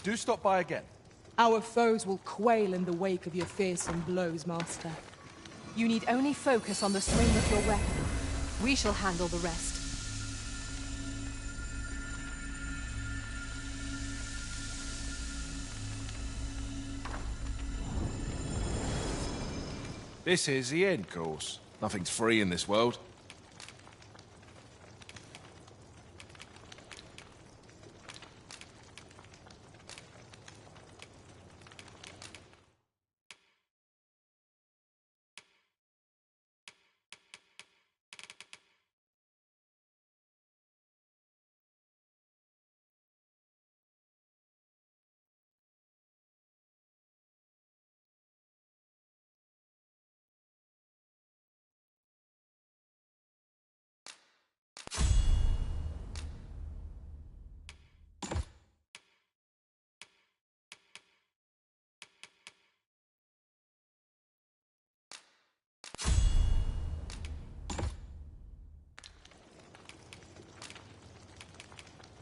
Do stop by again. Our foes will quail in the wake of your fearsome blows, Master. You need only focus on the swing of your weapon. We shall handle the rest. This is the end course. Nothing's free in this world.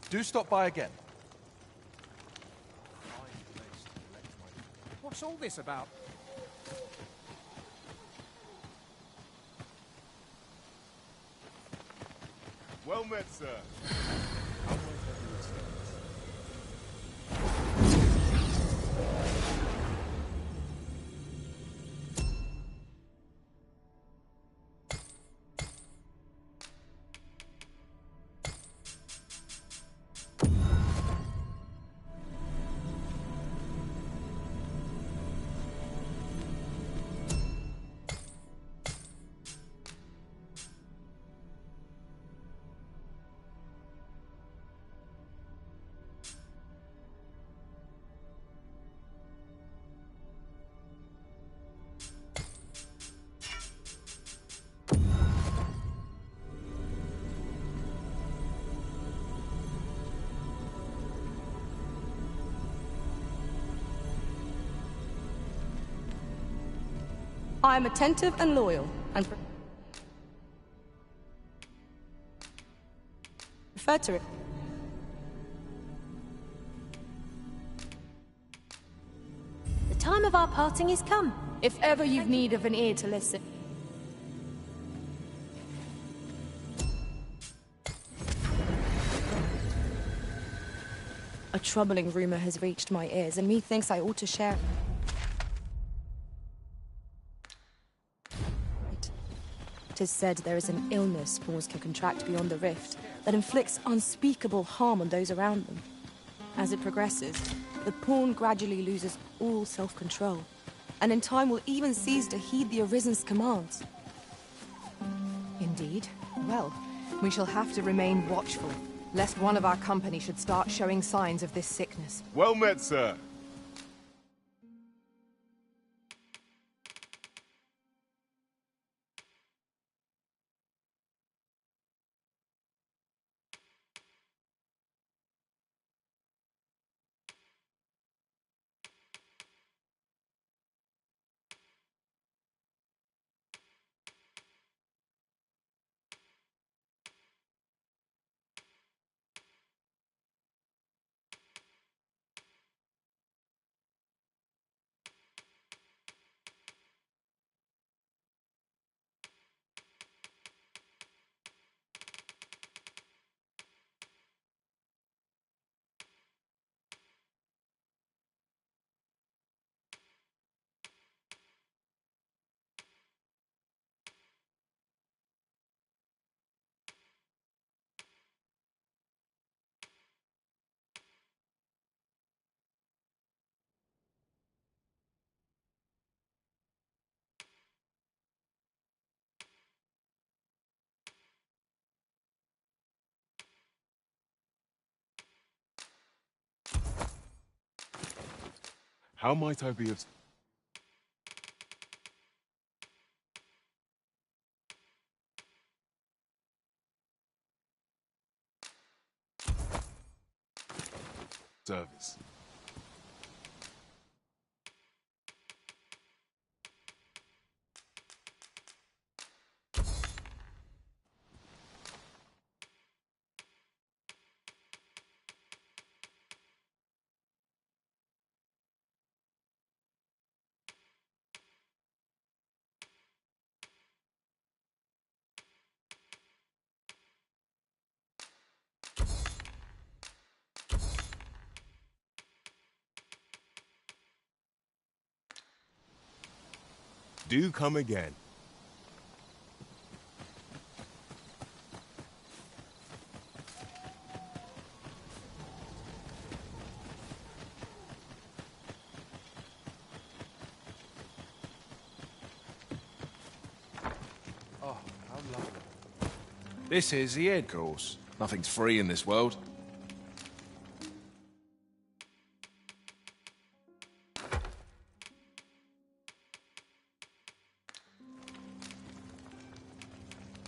Do stop by again. What's all this about? Well met, sir. I am attentive and loyal, and prefer to it. The time of our parting is come. If ever you've need of an ear to listen. A troubling rumor has reached my ears, and methinks I ought to share it. It is said there is an illness pawns can contract beyond the rift that inflicts unspeakable harm on those around them. As it progresses, the pawn gradually loses all self-control, and in time will even cease to heed the Arisen's commands. Indeed. Well, we shall have to remain watchful, lest one of our company should start showing signs of this sickness. Well met, sir. How might I be of... service? Do come again. Oh, how lovely. This is the end course. Nothing's free in this world.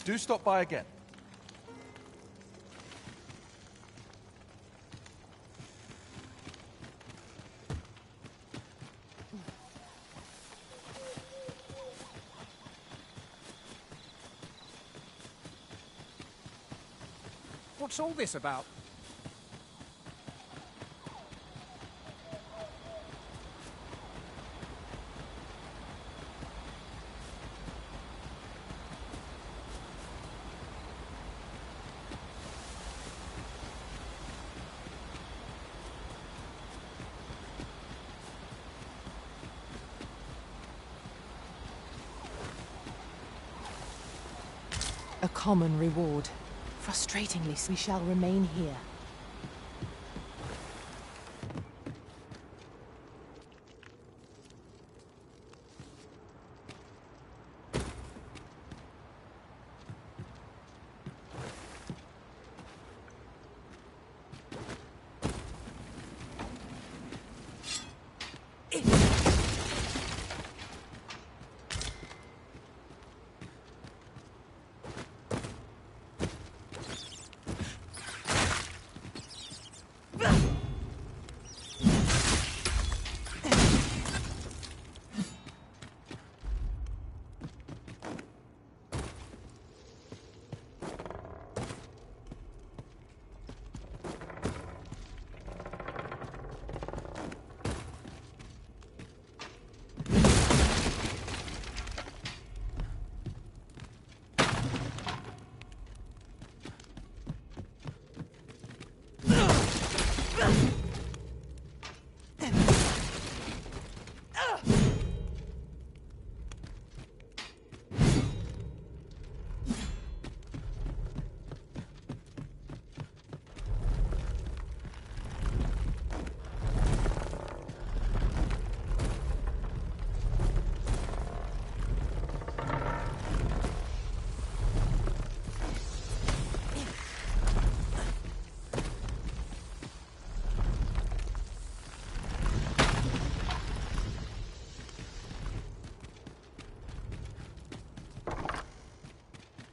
Do stop by again. What's all this about? A common reward. Frustratingly, we shall remain here.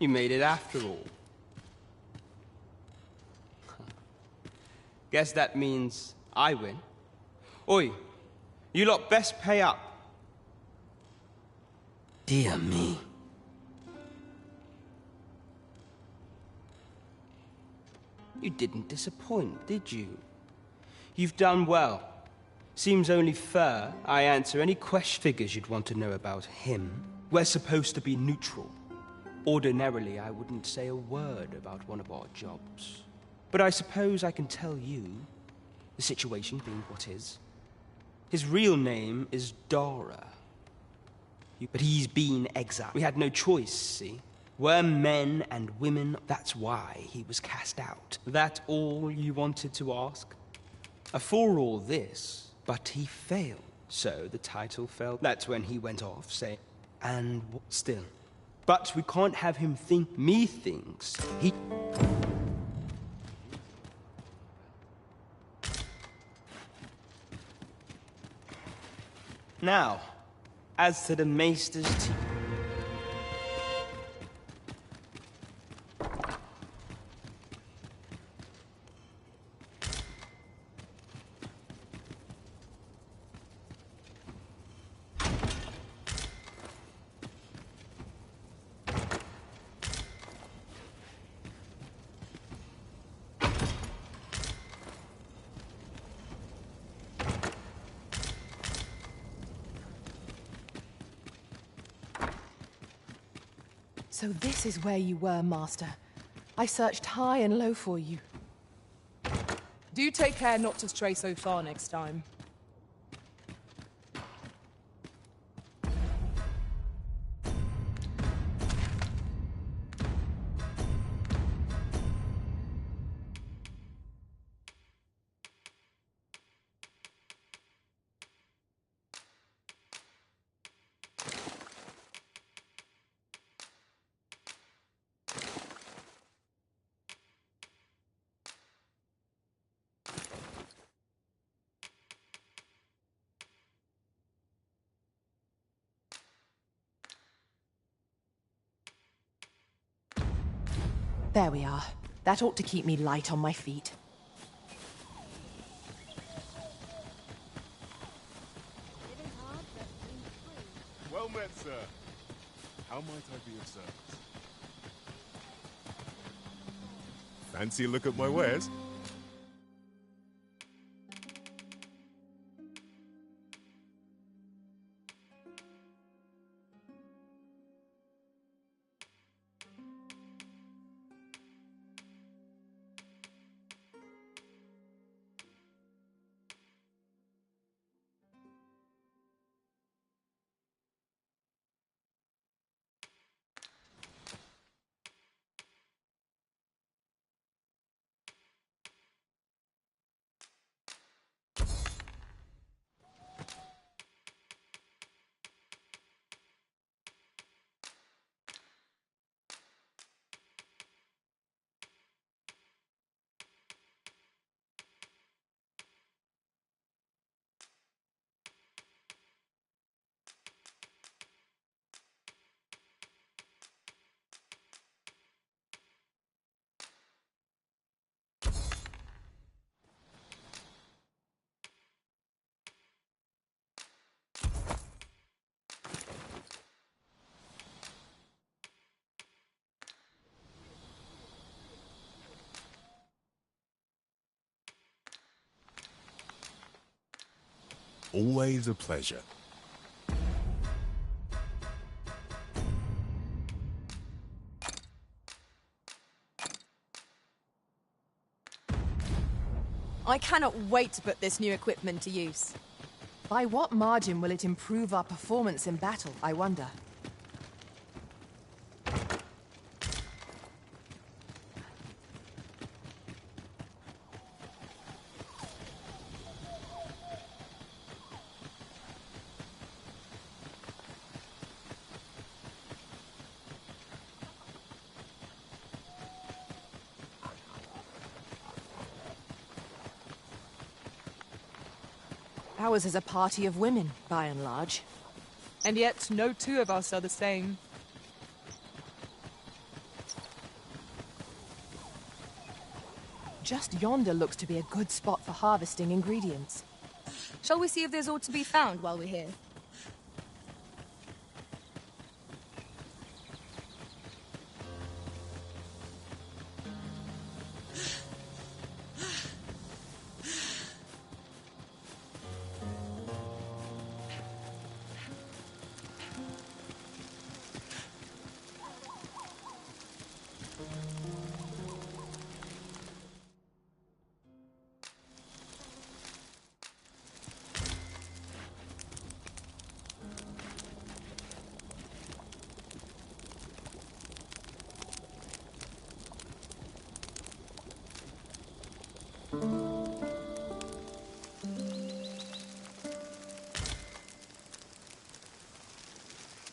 You made it after all. Guess that means I win. Oi, you lot best pay up. Dear me. You didn't disappoint, did you? You've done well. Seems only fair I answer any figures you'd want to know about him. We're supposed to be neutral. Ordinarily, I wouldn't say a word about one of our jobs. But I suppose I can tell you, the situation being what is. His real name is Dara. But he's been exiled. We had no choice, see? We're men and women, that's why he was cast out. That all you wanted to ask? For all this, but he failed. So the title fell. That's when he went off, say, and still. But we can't have him think me thinks he... Now, as to the Maester's team. So this is where you were, Master. I searched high and low for you. Do take care not to stray so far next time. There we are. That ought to keep me light on my feet. Well met, sir. How might I be of service? Fancy a look at my wares? Always a pleasure. I cannot wait to put this new equipment to use. By what margin will it improve our performance in battle, I wonder? Ours is a party of women, by and large. And yet, no two of us are the same. Just yonder looks to be a good spot for harvesting ingredients. Shall we see if there's aught to be found while we're here?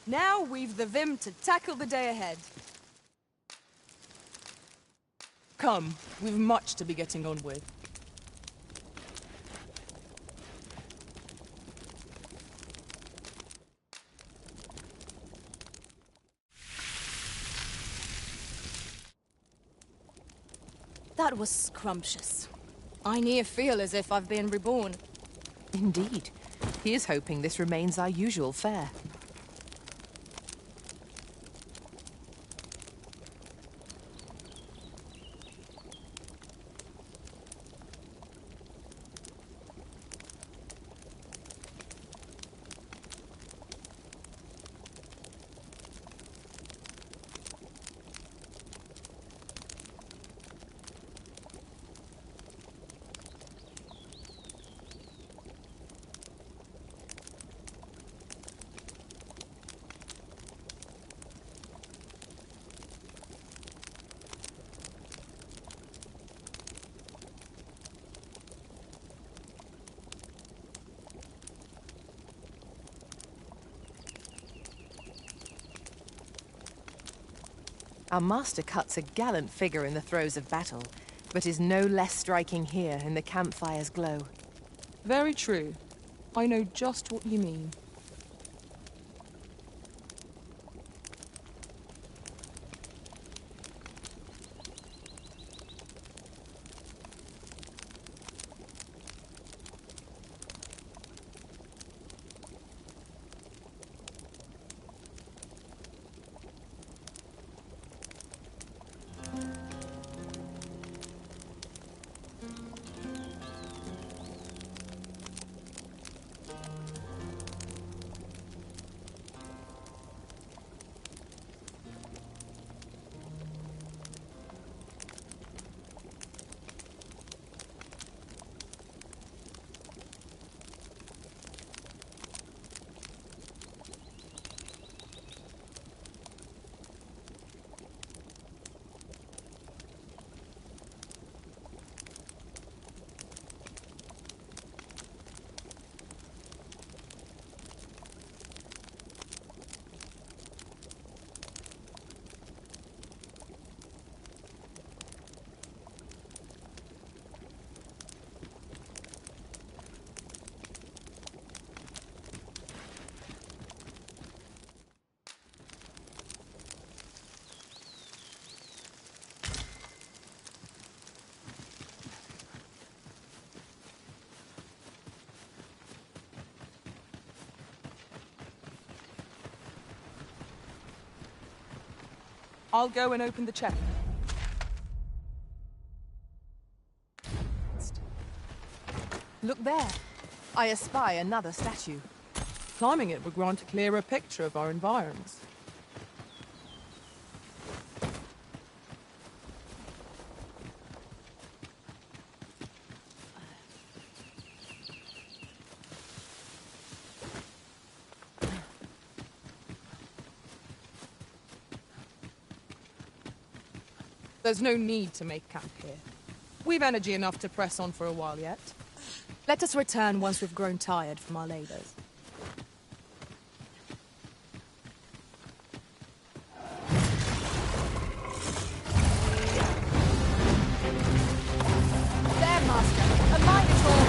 Now we've the vim to tackle the day ahead. Come, we've much to be getting on with. That was scrumptious. I near feel as if I've been reborn. Indeed. Here's hoping this remains our usual fare. Our master cuts a gallant figure in the throes of battle, but is no less striking here in the campfire's glow. Very true. I know just what you mean. I'll go and open the chest. Look there. I espy another statue. Climbing it would grant a clearer picture of our environs. There's no need to make camp here. We've energy enough to press on for a while yet. Let us return once we've grown tired from our labors. There, Master! A Minotaur!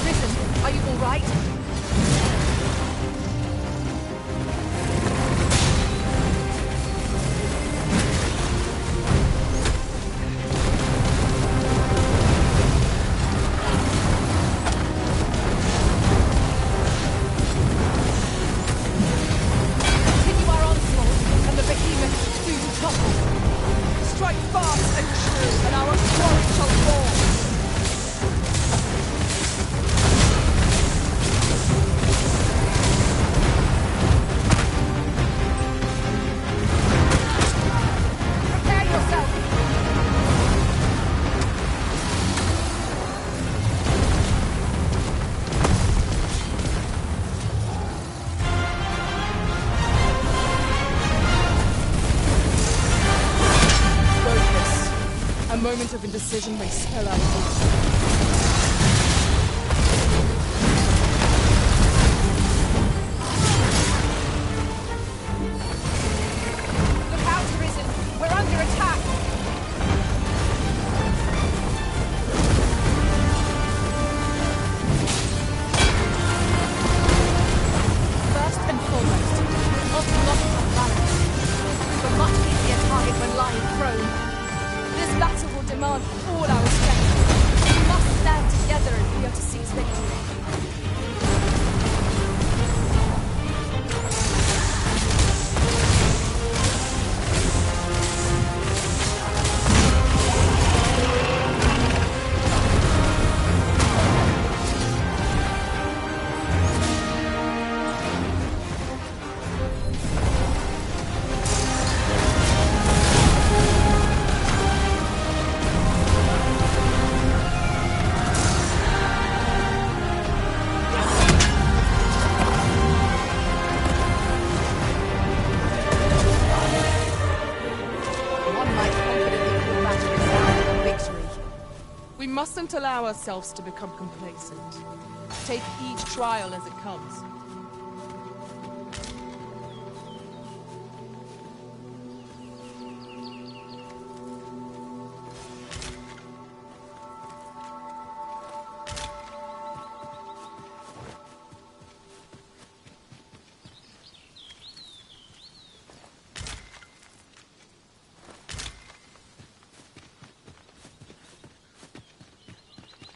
Arisen, are you all right? A moment of indecision may spell out hope. Look out, Arisen! We're under attack! First and foremost, we must not have balance. We're much easier target when lying prone. This battle will demand all our strength. We must stand together if we are to seize victory. We mustn't allow ourselves to become complacent. Take each trial as it comes.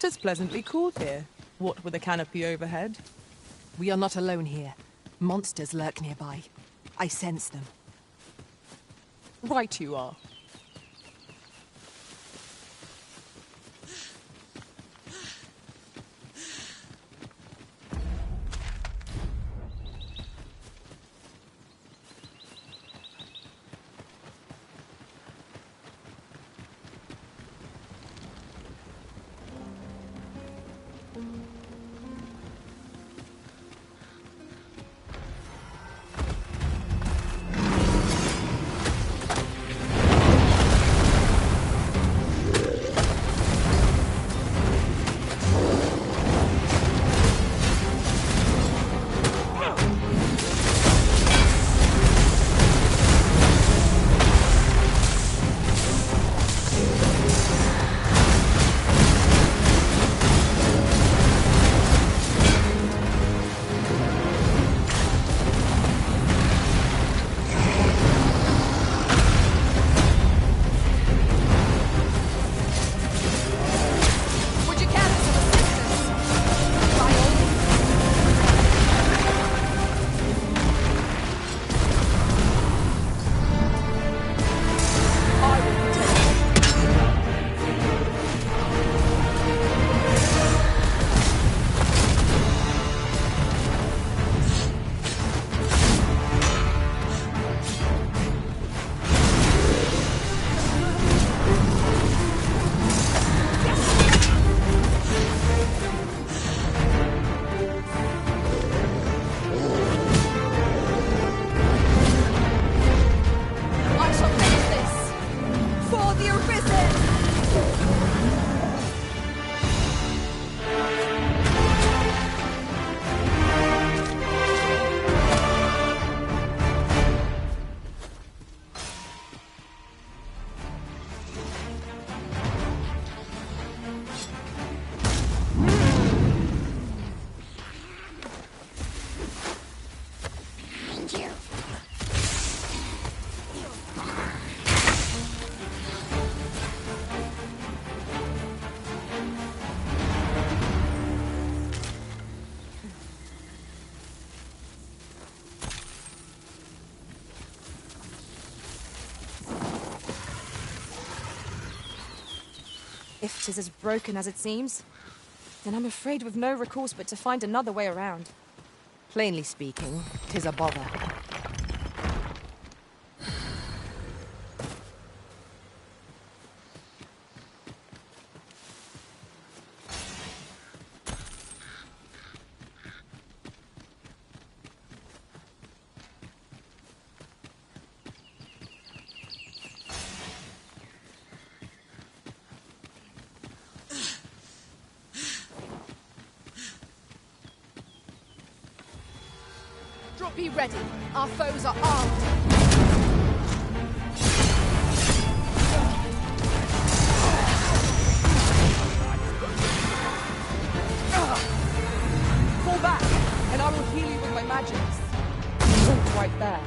It's pleasantly cool here, what with a canopy overhead. We are not alone here. Monsters lurk nearby. I sense them. Right you are. If 'tis as broken as it seems, then I'm afraid we've no recourse but to find another way around. Plainly speaking, 'tis a bother. Be ready. Our foes are armed. Fall back, and I will heal you with my magics. Look right there.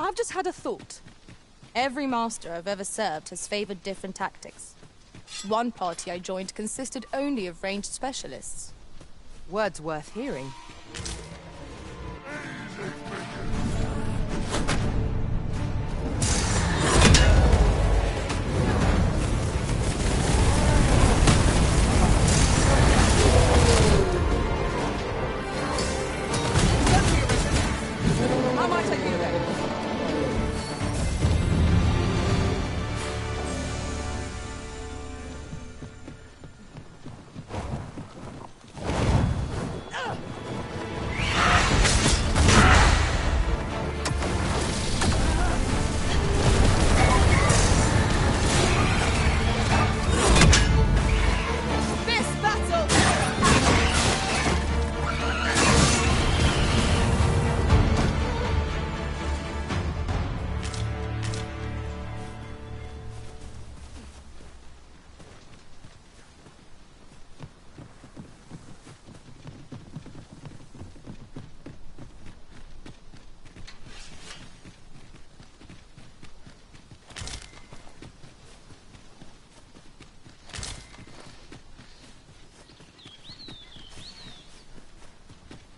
I've just had a thought. Every master I've ever served has favored different tactics. One party I joined consisted only of ranged specialists. Words worth hearing. How might I be of aid?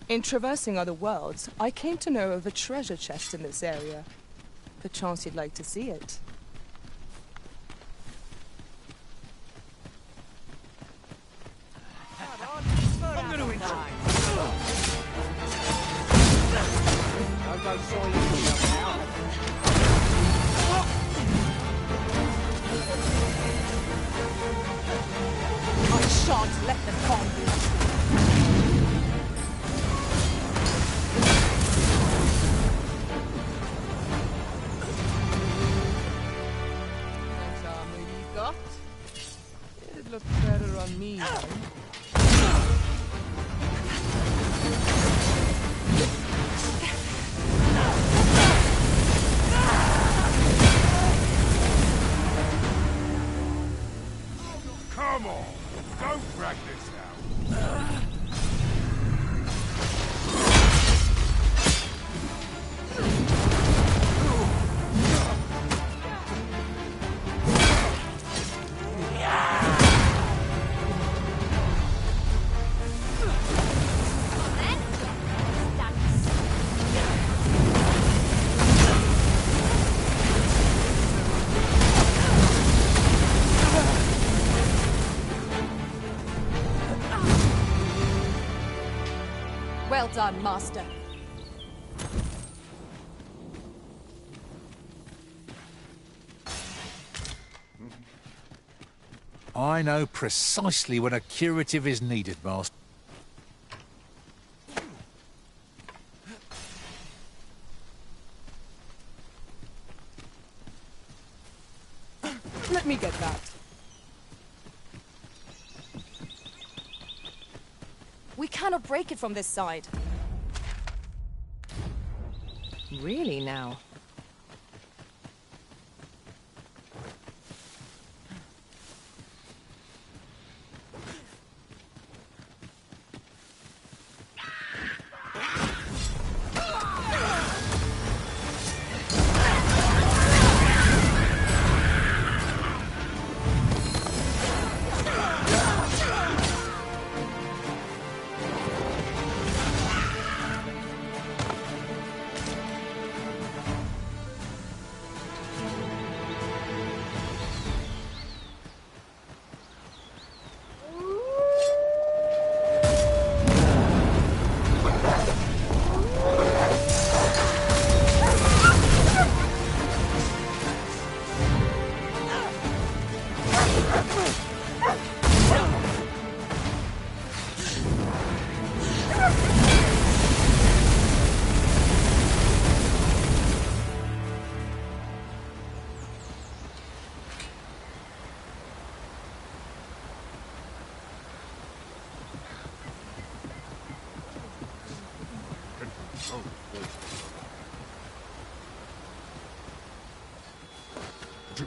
In traversing other worlds, I came to know of a treasure chest in this area. Perchance you'd like to see it. I'm going to enjoy. Don't go soiling yourself now. I shan't let them harm you. It'd look better on me, though. Come on! Don't drag this out! Well done, Master. I know precisely when a curative is needed, Master. Let me get that. We cannot break it from this side. Really now?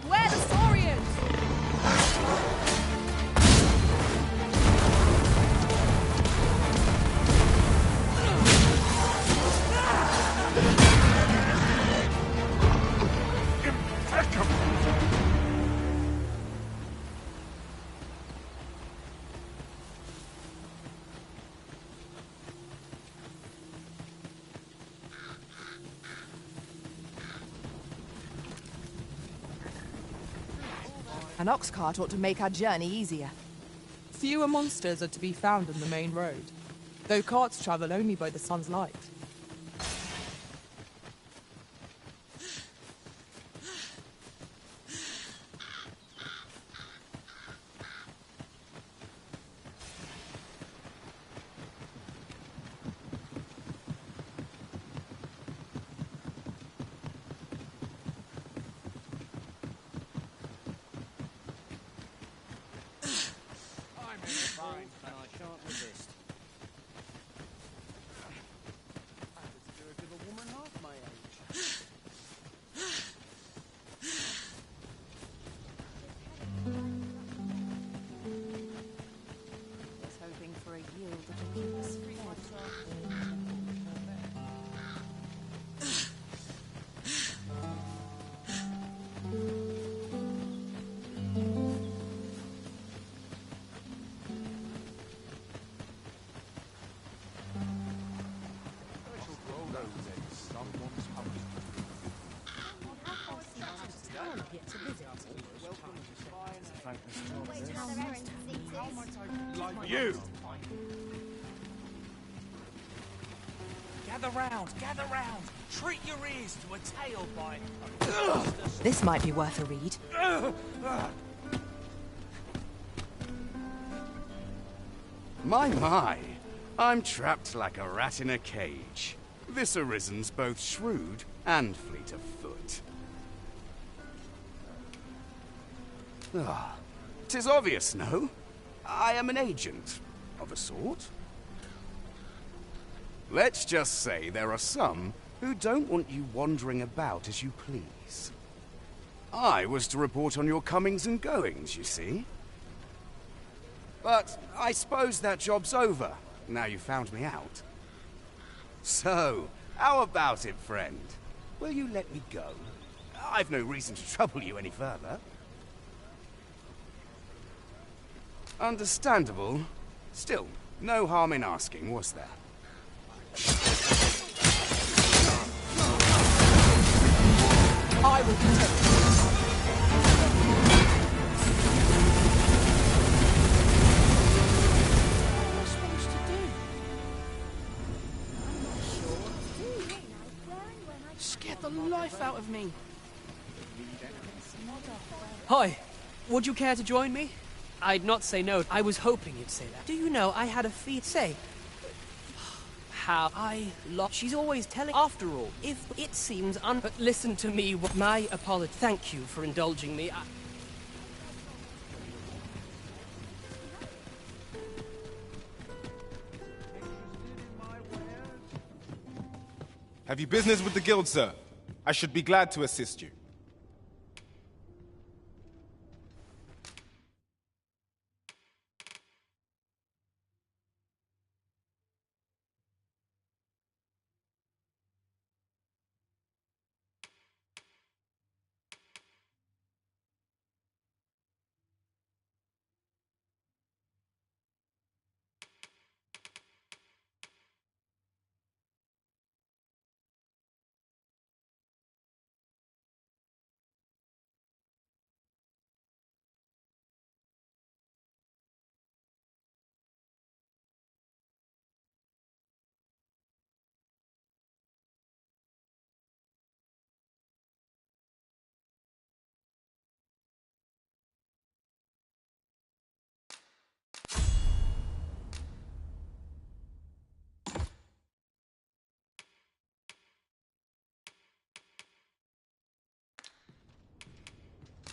Where the Saurians? An ox cart ought to make our journey easier. Fewer monsters are to be found on the main road, though carts travel only by the sun's light. You! Gather round! Treat your ears to a tail bite! This might be worth a read. My, I'm trapped like a rat in a cage. This Arisen's both shrewd and fleet of foot. Ah, 'tis obvious, no? I am an agent, of a sort. Let's just say there are some who don't want you wandering about as you please. I was to report on your comings and goings, you see. But I suppose that job's over, now you found me out. So, how about it, friend? Will you let me go? I've no reason to trouble you any further. Understandable. Still, no harm in asking, was there? I will protect you. What am I supposed to do? Scared the life out of me. Hi. Would you care to join me? I'd not say no. I was hoping you'd say that. Do you know, I had a say. How I lost. She's always telling. After all, if it seems But listen to me. My apology. Thank you for indulging me. Have you business with the guild, sir? I should be glad to assist you.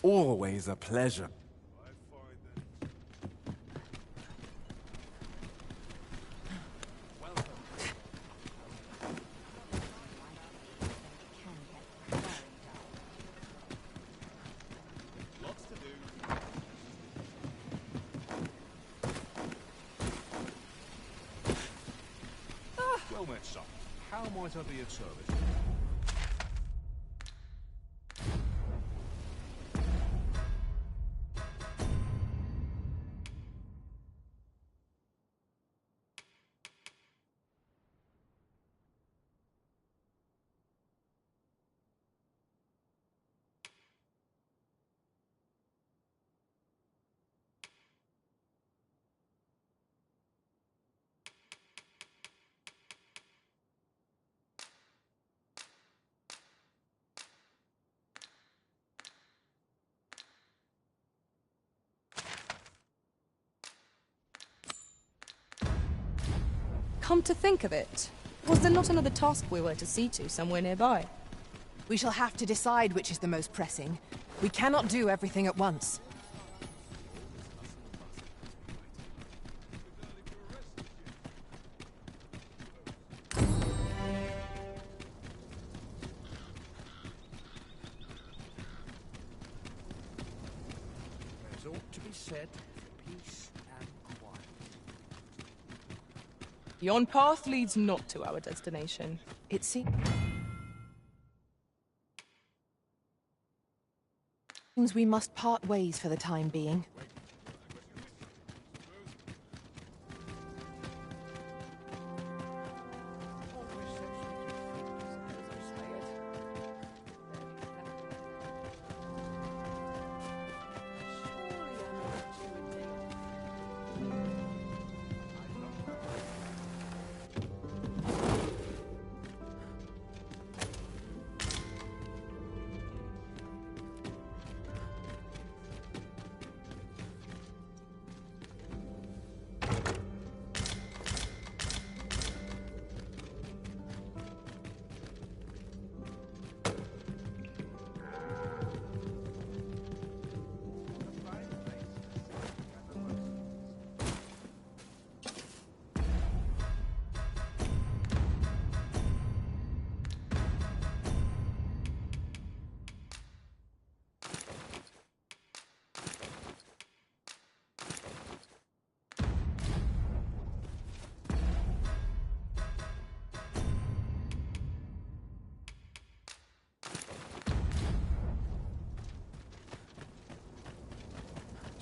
Always a pleasure. Well met, son. How might I be of service? Come to think of it, was there not another task we were to see to somewhere nearby? We shall have to decide which is the most pressing. We cannot do everything at once. There's ought to be said for peace and quiet. Yon path leads not to our destination. It seems we must part ways for the time being.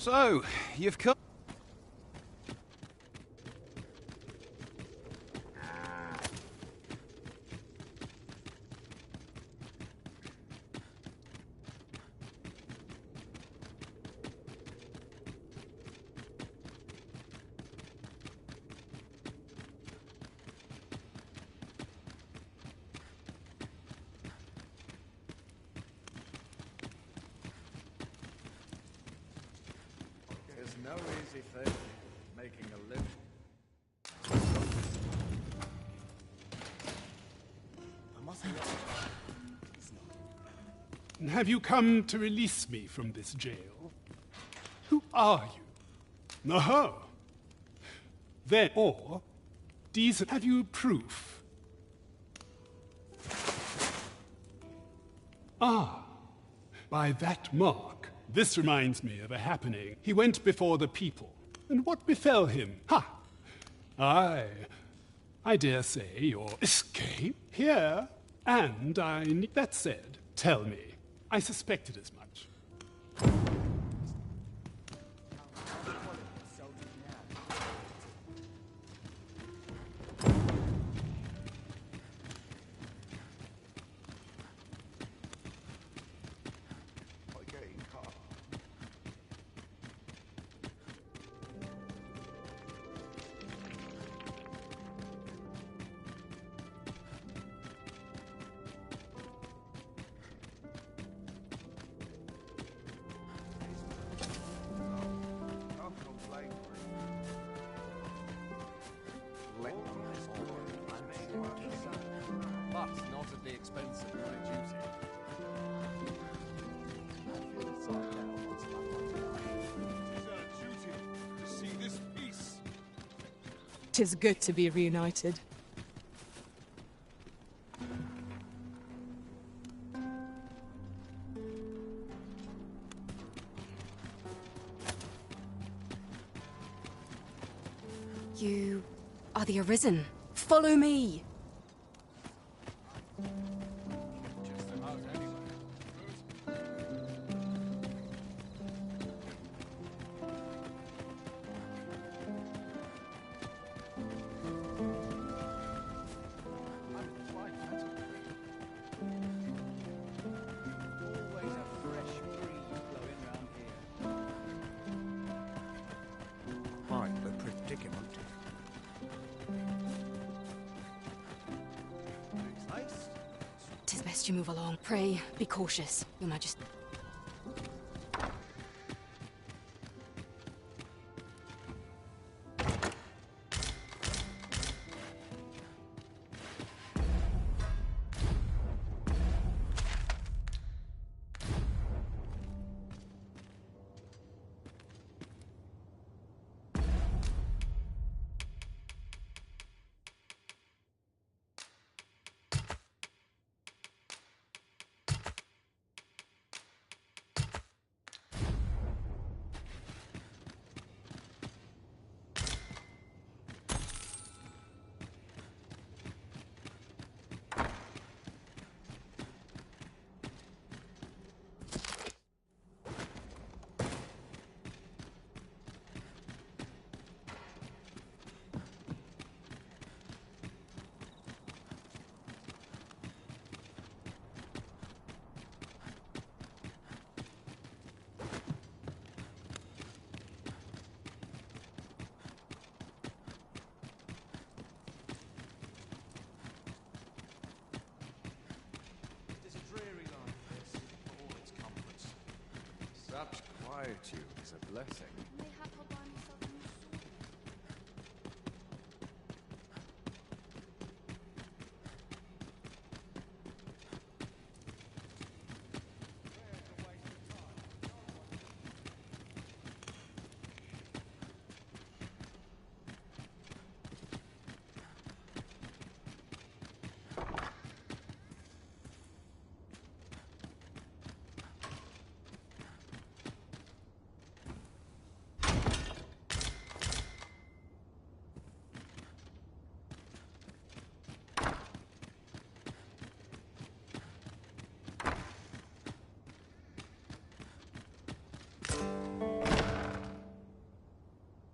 So, you've come... There's no easy thing, making a living. I must Have you come to release me from this jail? Who are you? Aha! Then, or, decent, have you proof? Ah, by that mark. This reminds me of a happening. He went before the people. And what befell him? Ha! I dare say your escape here. And that said, tell me. I suspected as much. But not at the expense of my duty. It's our duty to see this peace. 'Tis good to be reunited. You are the Arisen. Follow me! Quite the predicament. Tis best you move along. Pray, be cautious, Your Majesty. Such quietude is a blessing.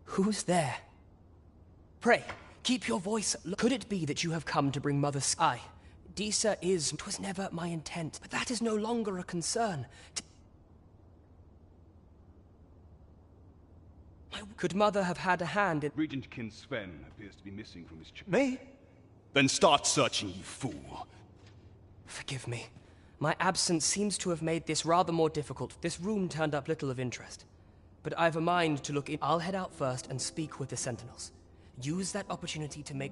Who's there? Pray, keep your voice low. Could it be that you have come to bring Mother's... Aye, Disa is... 'Twas never my intent, but that is no longer a concern. Could Mother have had a hand in... Regentkin Sven appears to be missing from his... Me? Then start searching, you fool. Forgive me. My absence seems to have made this rather more difficult. This room turned up little of interest. But I've a mind to look in. I'll head out first and speak with the Sentinels. Use that opportunity to make...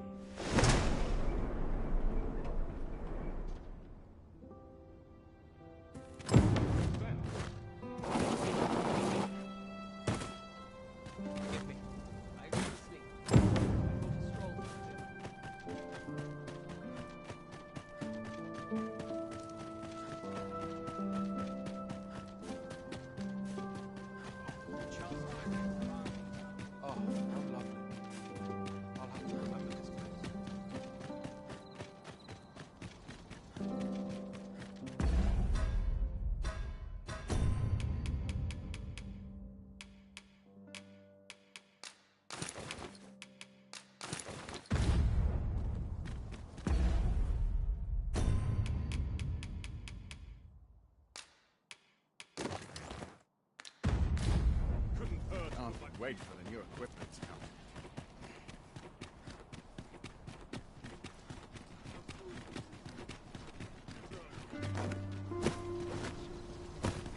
wait for the new equipment to come.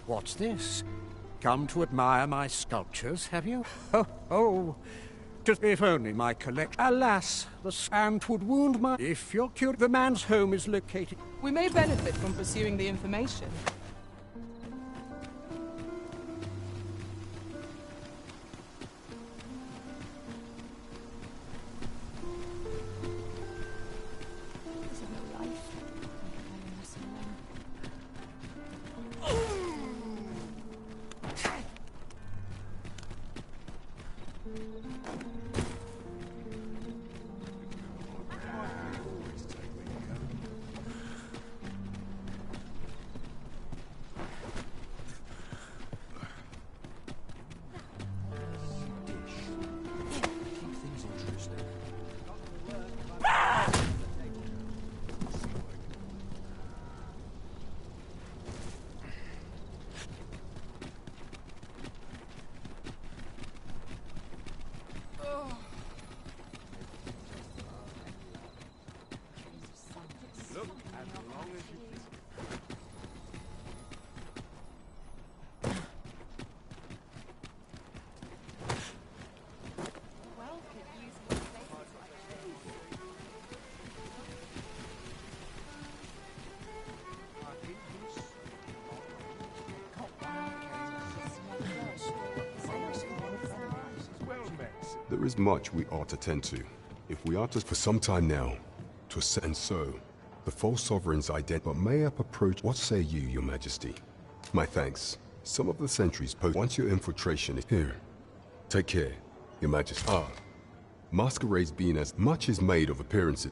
What's this? Come to admire my sculptures, have you? Oh. Just if only my collection. Alas, the sand would wound my. If you're curious, the man's home is located. We may benefit from pursuing the information. There is much we ought to tend to, if we are to for some time now, to set and so, the false sovereign's identity. But may I approach? What say you, your majesty? My thanks. Some of the sentries post. Once your infiltration is here, take care, your majesty. Masquerades being as much is made of appearances.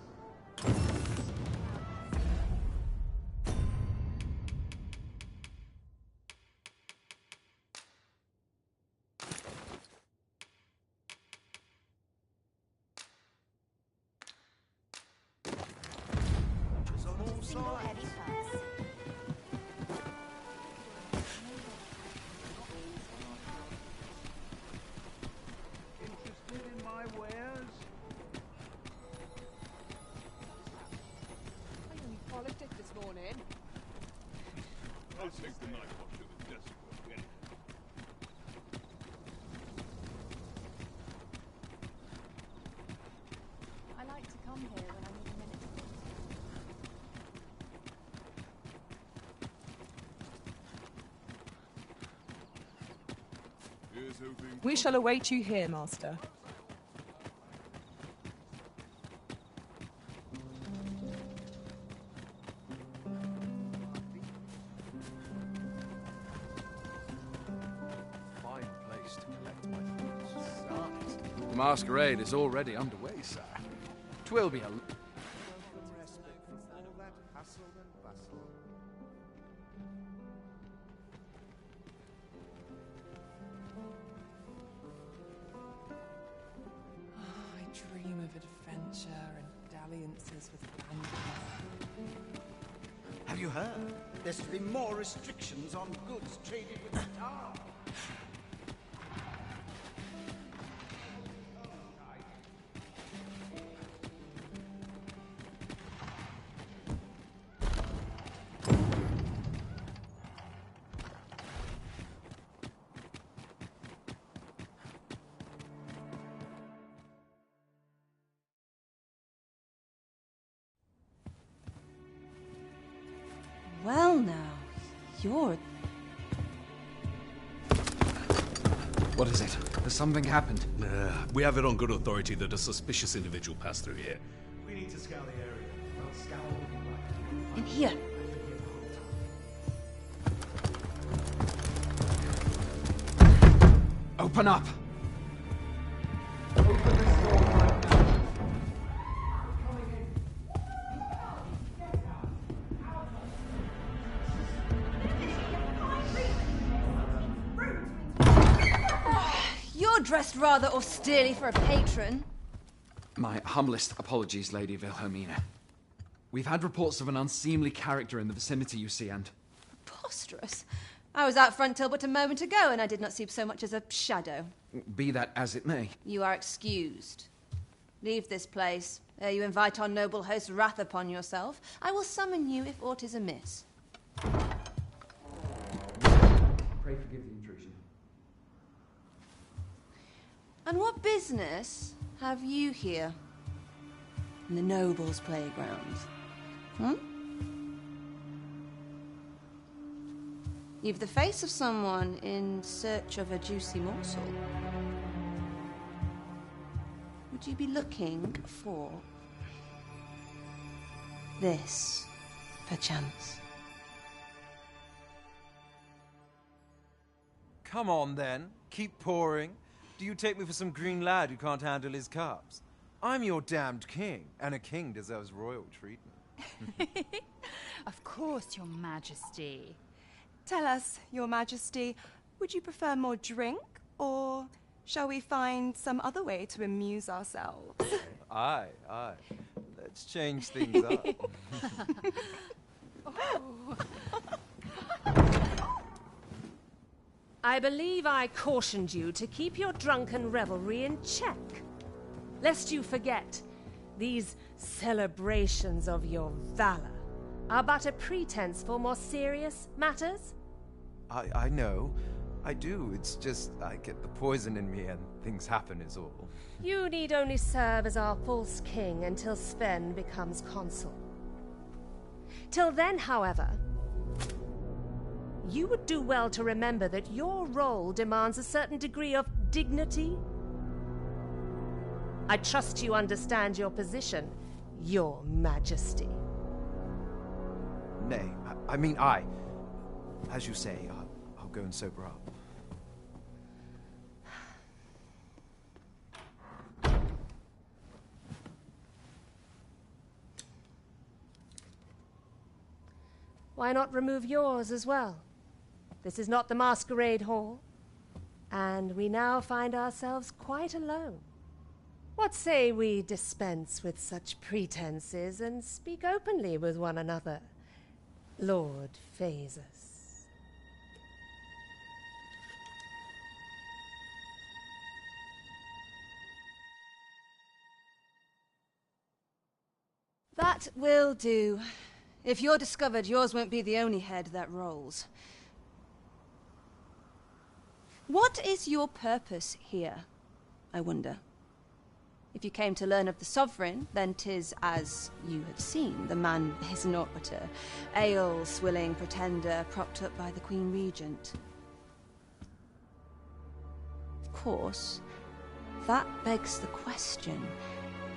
I'll take the knife off to the desk work anyway. I like to come here when I need a minute. Here's hoping. We shall await you here, Master. The masquerade is already underway, sir. 'Twill be a... I dream of adventure and dalliances with bandits. Have you heard? There's to be more restrictions on goods traded with Star. Well now, you're... What is it? Has something happened? We have it on good authority that a suspicious individual passed through here. We need to scour the area. Well, scour would be right. In here. Open up! You're dressed rather austerely for a patron. My humblest apologies, Lady Wilhelmina. We've had reports of an unseemly character in the vicinity, you see, and... Preposterous. I was out front till but a moment ago, and I did not see so much as a shadow. Be that as it may. You are excused. Leave this place, ere you invite our noble host's wrath upon yourself. I will summon you if aught is amiss. Pray forgive the intrusion. And what business have you here? In the nobles' playground? You've the face of someone in search of a juicy morsel. Would you be looking for this, perchance? Come on, then. Keep pouring. Do you take me for some green lad who can't handle his cups? I'm your damned king, and a king deserves royal treatment. Of course, Your Majesty. Tell us, Your Majesty, would you prefer more drink, or shall we find some other way to amuse ourselves? Aye. Let's change things up. I believe I cautioned you to keep your drunken revelry in check. Lest you forget, these celebrations of your valor are but a pretense for more serious matters. I know. I do. It's just I get the poison in me and things happen is all. You need only serve as our false king until Sven becomes consul. Till then, however, you would do well to remember that your role demands a certain degree of dignity. I trust you understand your position, Your Majesty. Nay, as you say, I'll go and sober up. Why not remove yours as well? This is not the masquerade hall, and we now find ourselves quite alone. What say we dispense with such pretenses and speak openly with one another, Lord Phaesus? That will do. If you're discovered, yours won't be the only head that rolls. What is your purpose here, I wonder? If you came to learn of the Sovereign, then 'tis as you had seen. The man is naught but a ale-swilling pretender propped up by the Queen Regent. Of course, that begs the question.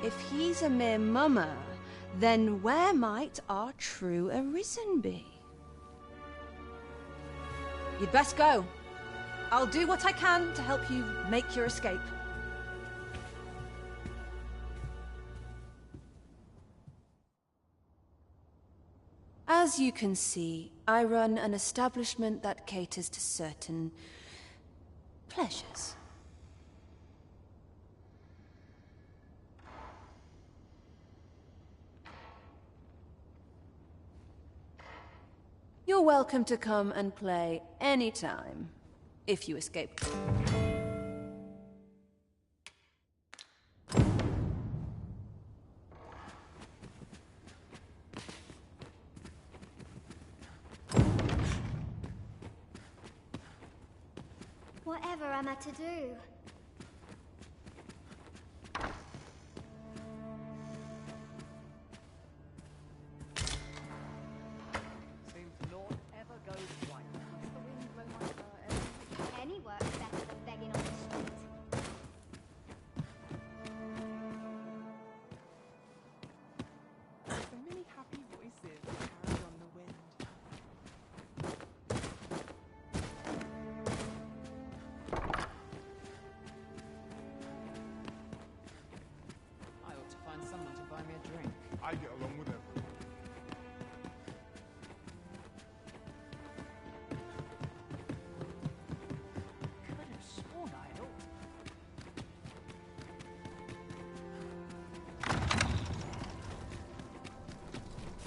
If he's a mere mummer, then where might our true arisen be? You'd best go. I'll do what I can to help you make your escape. As you can see, I run an establishment that caters to certain pleasures. You're welcome to come and play anytime, if you escape. Whatever am I to do? Seems naught ever goes right. What's the wind blow like Any work's better than begging on the street. So many happy voices carried on the wind. I ought to find someone to buy me a drink. I get along with everyone. Could have sworn I ought.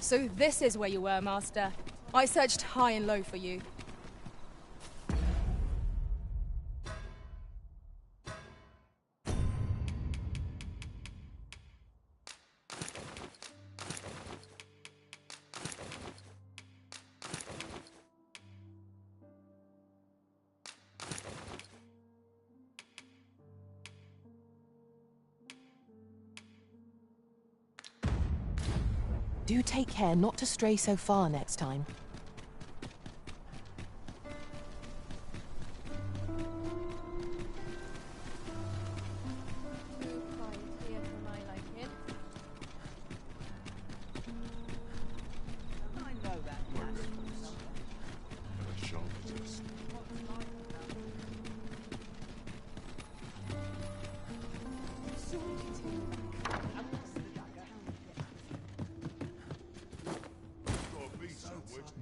So this is where you were, Master. I searched high and low for you. Do take care not to stray so far next time.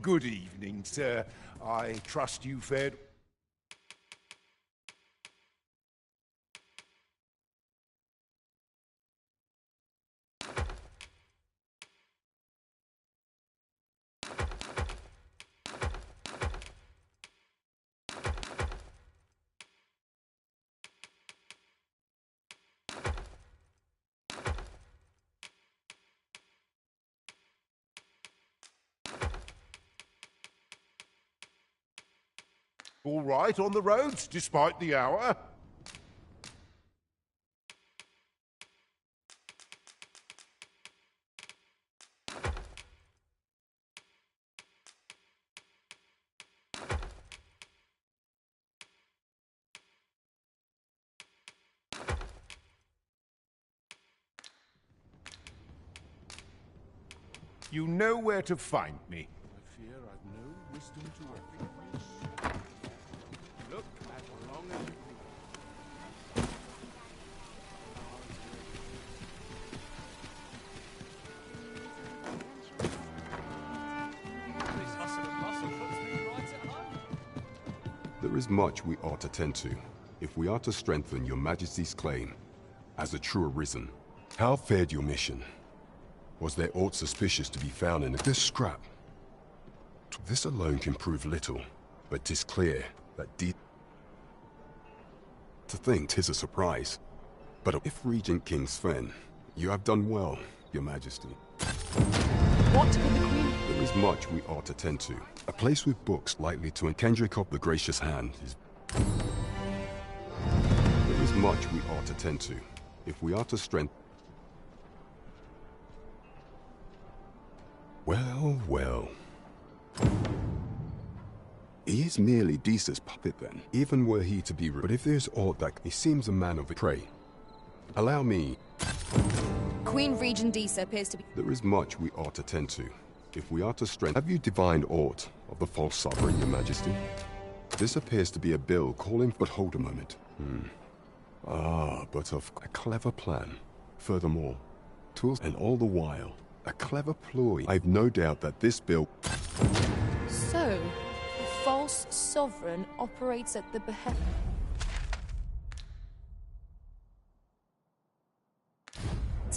Good evening, sir. I trust you fared... All right on the roads, despite the hour? You know where to find me. I fear I've no wisdom to offer. Look as long as you please. There is much we ought to tend to, if we are to strengthen your Majesty's claim as a true arisen. How fared your mission? Was there aught suspicious to be found in this scrap? This alone can prove little, but 'tis clear that to think 'tis a surprise. But if Regent King Sven, you have done well, your Majesty. What with the Queen? There is much we ought to tend to. A place with books likely to Kendrick the gracious hand is... There is much we ought to tend to, if we are to strengthen... Well, well. He is merely Desa's puppet then, even were he to be... But if there's aught that... He seems a man of it. Pray, allow me... Queen Regent Disa appears to be... There is much we ought to tend to, if we are to strengthen... Have you divined aught of the false sovereign, your Majesty? This appears to be a bill calling... But hold a moment. But of a clever plan. Furthermore, tools... And all the while, a clever ploy. I've no doubt that this bill... So, the false sovereign operates at the behest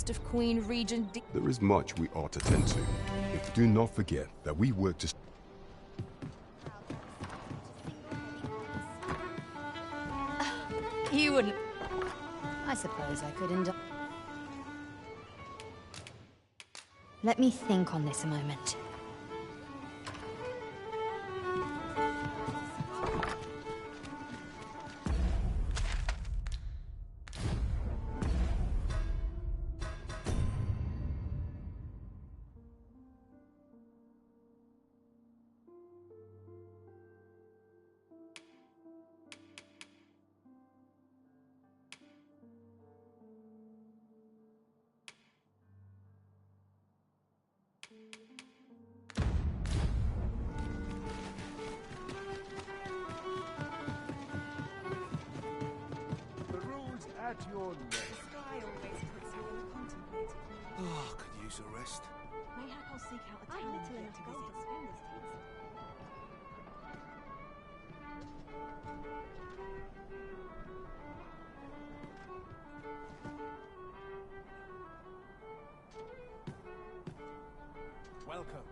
of Queen Regent D... There is much we ought to tend to. If do not forget that we work to... You wouldn't... I suppose I could Let me think on this a moment. The rules at your neck. The sky always puts you all contemplating. Oh, could use a rest. Mayhap I'll seek out a town little enough to visit Spender's teams. Welcome.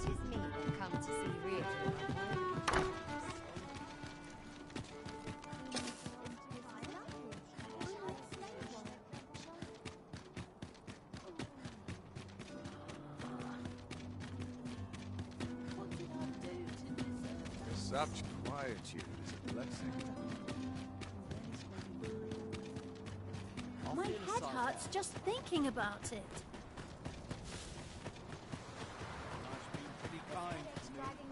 Tis me that come to see Regent. Such quietude is a blessing. My head hurts just thinking about it.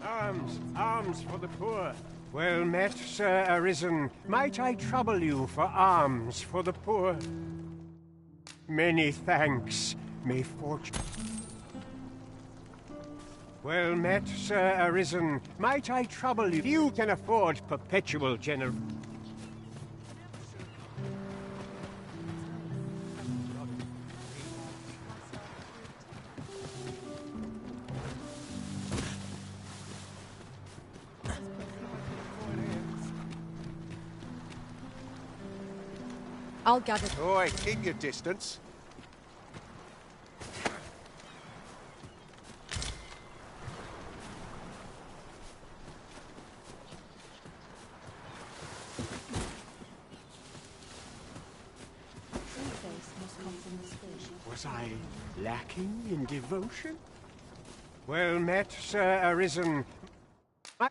Arms, arms for the poor. Well met, Sir Arisen. Might I trouble you for alms for the poor? Many thanks. May fortune... Well met, Sir Arisen. Might I trouble you? You can afford perpetual gener... I'll gather. Oi, keep your distance. Was I lacking in devotion? Well met, Sir Arisen.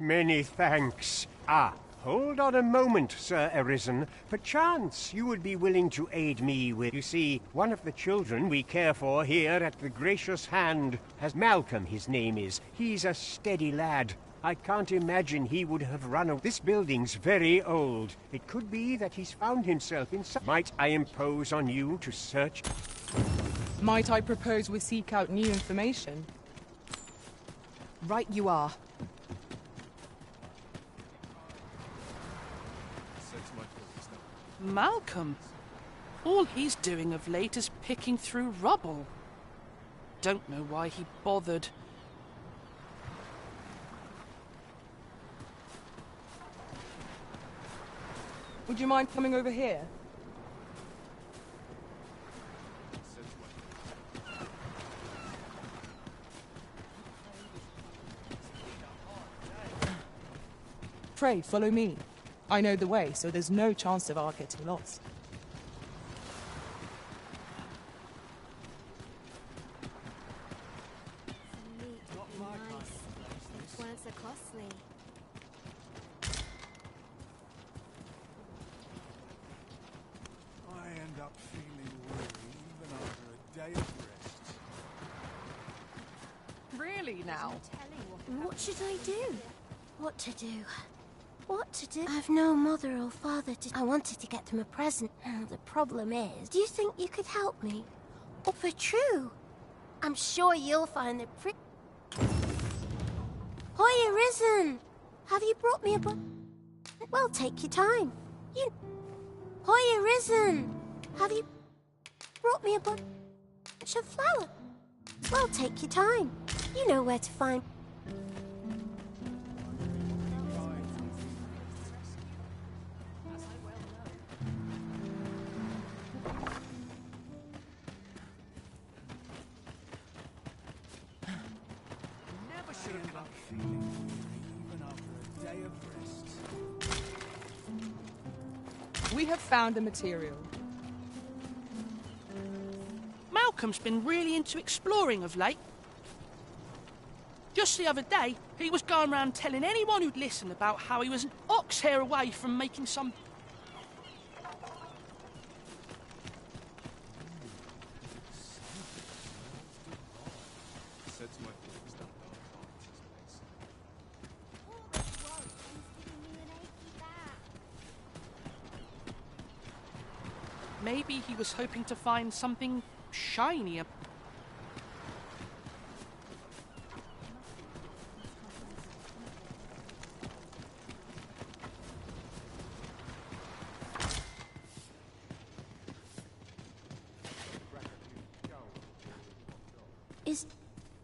Many thanks. Ah, hold on a moment, Sir Arisen. Perchance you would be willing to aid me with... You see, one of the children we care for here at the Gracious Hand has Malcolm, his name is. He's a steady lad. I can't imagine he would have run away. This building's very old. It could be that he's found himself in some... Might I impose on you to search... Might I propose we seek out new information? Right you are. Malcolm. All he's doing of late is picking through rubble. Don't know why he bothered. Would you mind coming over here? Pray, follow me. I know the way, so there's no chance of our getting lost. Weren't so costly. I end up feeling weary even after a day of rest. Really now? What should I do? What to do? What to do? I've no mother or father to... I wanted to get them a present. The problem is... Do you think you could help me? Oh, for true. I'm sure you'll find the Hoy, Arisen! Have you brought me a Well, take your time. Hoy, Arisen! Have you brought me a bunch of flowers? Well, take your time. You know where to find... We have found the material. Malcolm's been really into exploring of late. Just the other day, he was going around telling anyone who'd listen about how he was an ox hair away from making some... Maybe he was hoping to find something shinier.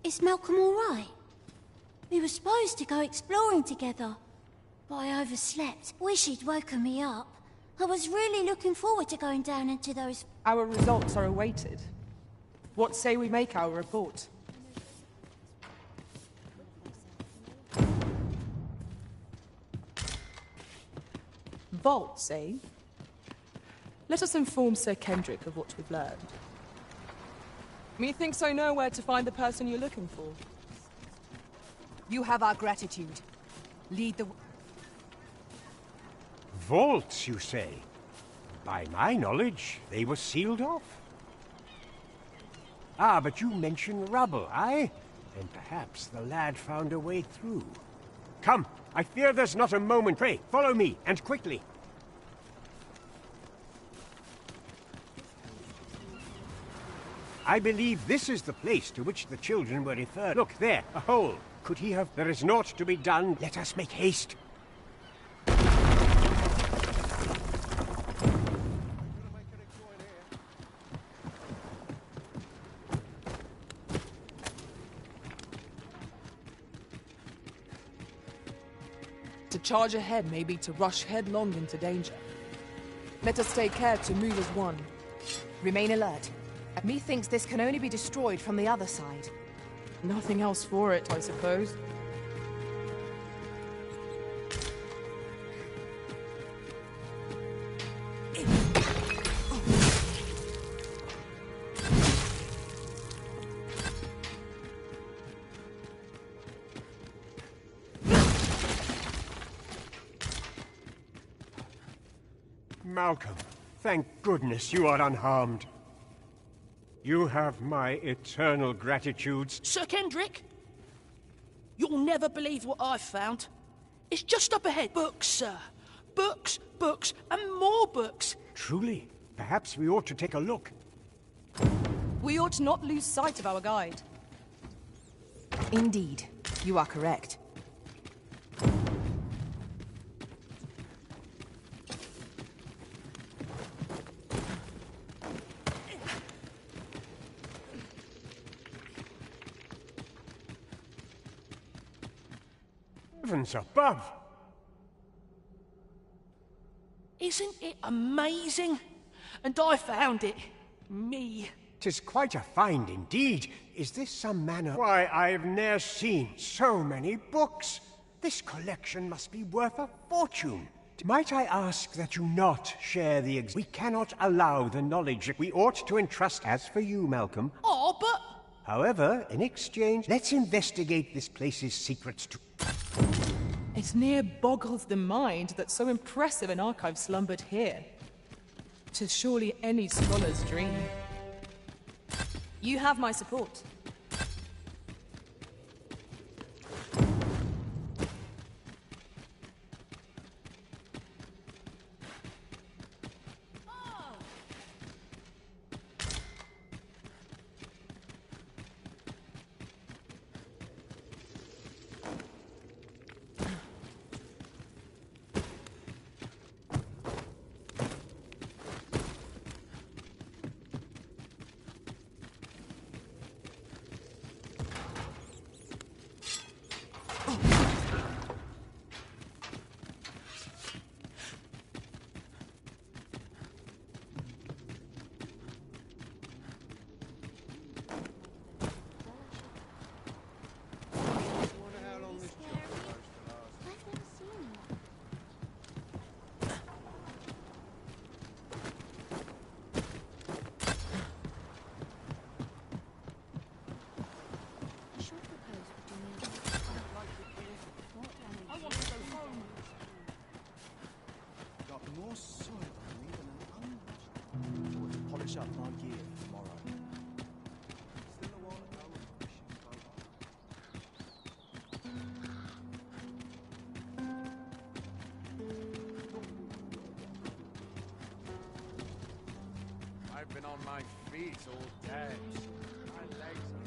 Is Malcolm all right? We were supposed to go exploring together, but I overslept. Wish he'd woken me up. I was really looking forward to going down into those... Our results are awaited. What say we make our report? Vaults, eh? Let us inform Sir Kendrick of what we've learned. Methinks I know where to find the person you're looking for. You have our gratitude. Lead the... Vaults, you say? By my knowledge, they were sealed off. Ah, but you mentioned rubble, aye? Then perhaps the lad found a way through. Come, I fear there's not a moment. Pray, follow me, and quickly. I believe this is the place to which the children were referred. Look, there, a hole. Could he have... There is naught to be done. Let us make haste. To charge ahead may be to rush headlong into danger. Let us take care to move as one. Remain alert. Methinks this can only be destroyed from the other side. Nothing else for it, I suppose. Malcolm, thank goodness you are unharmed. You have my eternal gratitude. Sir Kendrick? You'll never believe what I've found. It's just up ahead. Books, sir. Books, books, and more books. Truly? Perhaps we ought to take a look. We ought not lose sight of our guide. Indeed, you are correct. Heavens above! Isn't it amazing? And I found it. Me. 'Tis quite a find indeed. Is this some manner? Why, I've ne'er seen so many books. This collection must be worth a fortune. Might I ask that you not share the We cannot allow the knowledge that we ought to entrust. As for you, Malcolm... Oh, but... However, in exchange, let's investigate this place's secrets too. It near boggles the mind that so impressive an archive slumbered here. 'Tis surely any scholar's dream. You have my support. Up my gear for tomorrow. I've been on my feet all day. My legs are...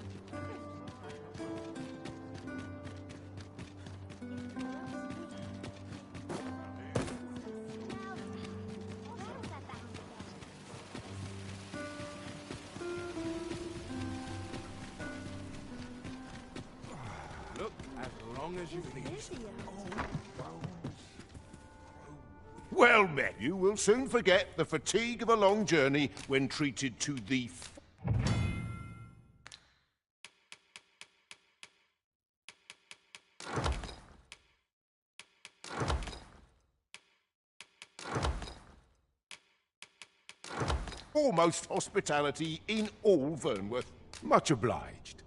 Look, as long as you please. Well met. You will soon forget the fatigue of a long journey when treated to the... foremost hospitality in all Vernworth. Much obliged.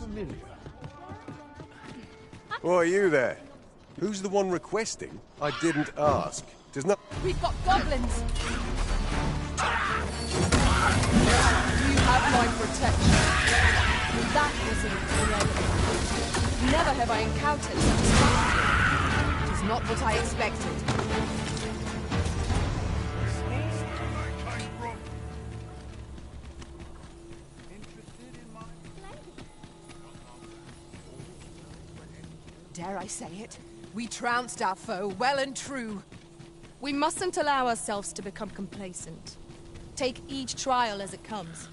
familiar. Why are you there? Who's the one requesting? I didn't ask. Does not. We've got goblins! You have my protection. That was incredible. Never have I encountered such stuff. It is not what I expected. Dare I say it? We trounced our foe well and true. We mustn't allow ourselves to become complacent. Take each trial as it comes.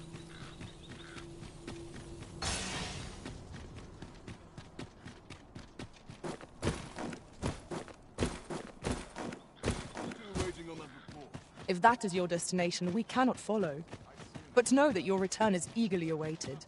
If that is your destination, we cannot follow. But know that your return is eagerly awaited.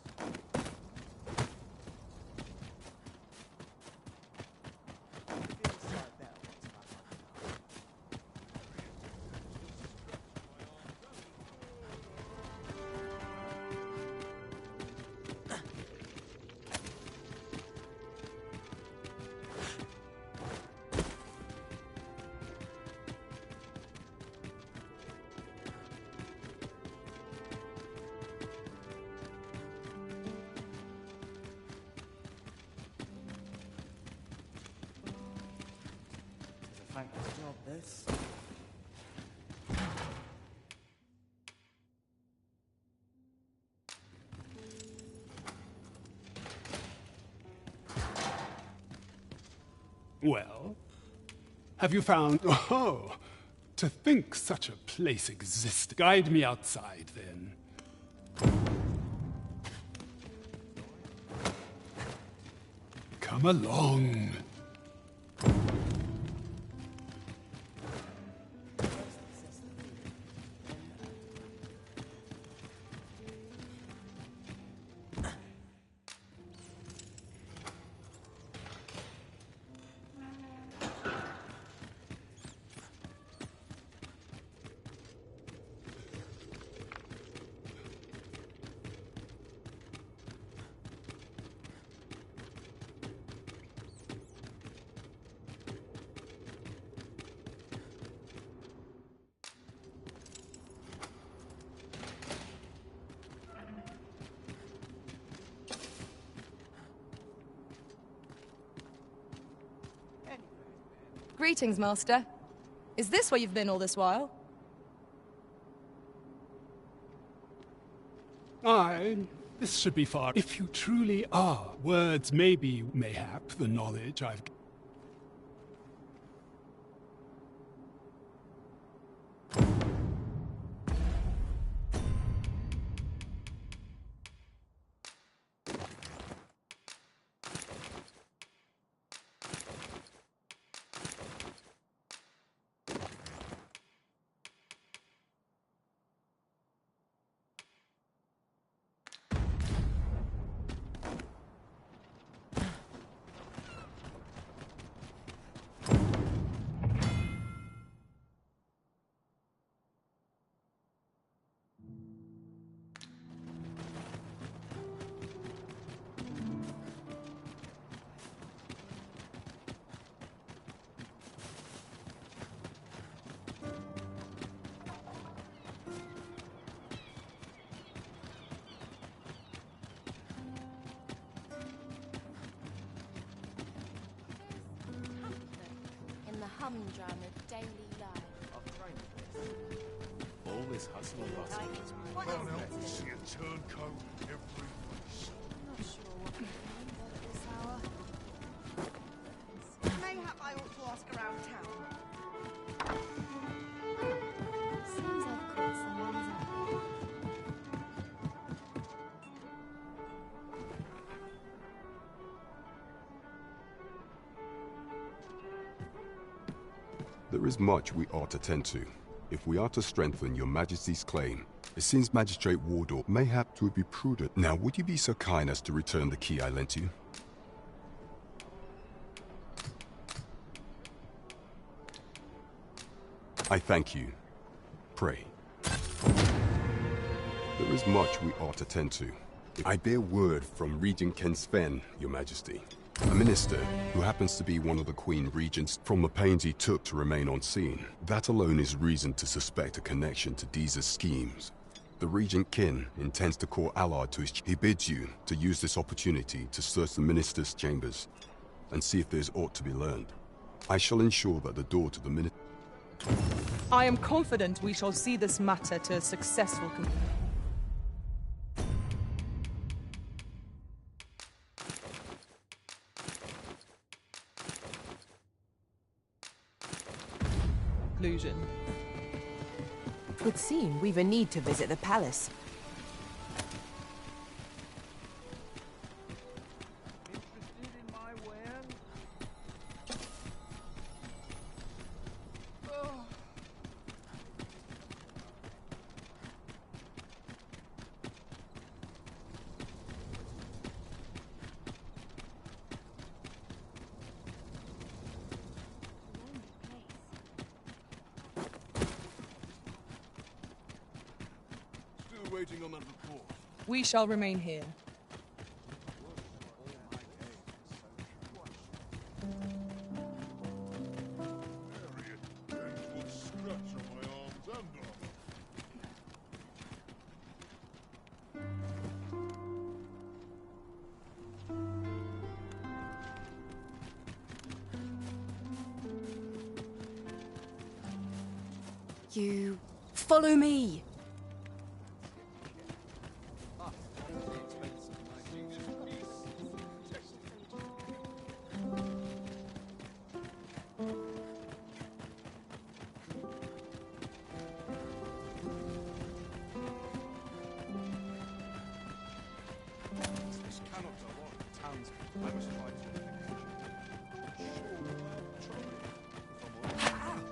Thankless job, this. Well, have you found... Oh, to think such a place exists. Guide me outside, then. Come along. Greetings, Master. Is this where you've been all this while? Aye, this should be far. If you truly are, words may be, mayhap, the knowledge I've... Humdrum of daily life. All this hustle and bustle has been... What Well, is now, it? see a turncoat every place. I'm not sure what we mean at this hour. Mayhap I ought to ask around town. Seems I've caught someone's eye. There is much we ought to tend to. If we are to strengthen your Majesty's claim, it seems Magistrate Wardor mayhap it would be prudent. Now, would you be so kind as to return the key I lent you? I thank you. Pray. There is much we ought to tend to. I bear word from Regent Ken Sven, Your Majesty. A minister who happens to be one of the Queen Regents from the pains he took to remain on scene. That alone is reason to suspect a connection to Deeza's schemes. The Regent Kin intends to call Allard to his... He bids you to use this opportunity to search the minister's chambers and see if there's aught to be learned. I shall ensure that the door to the minister... I am confident we shall see this matter to a successful conclusion. Would seem we've a need to visit the palace. Waiting on that report. We shall remain here. You follow me.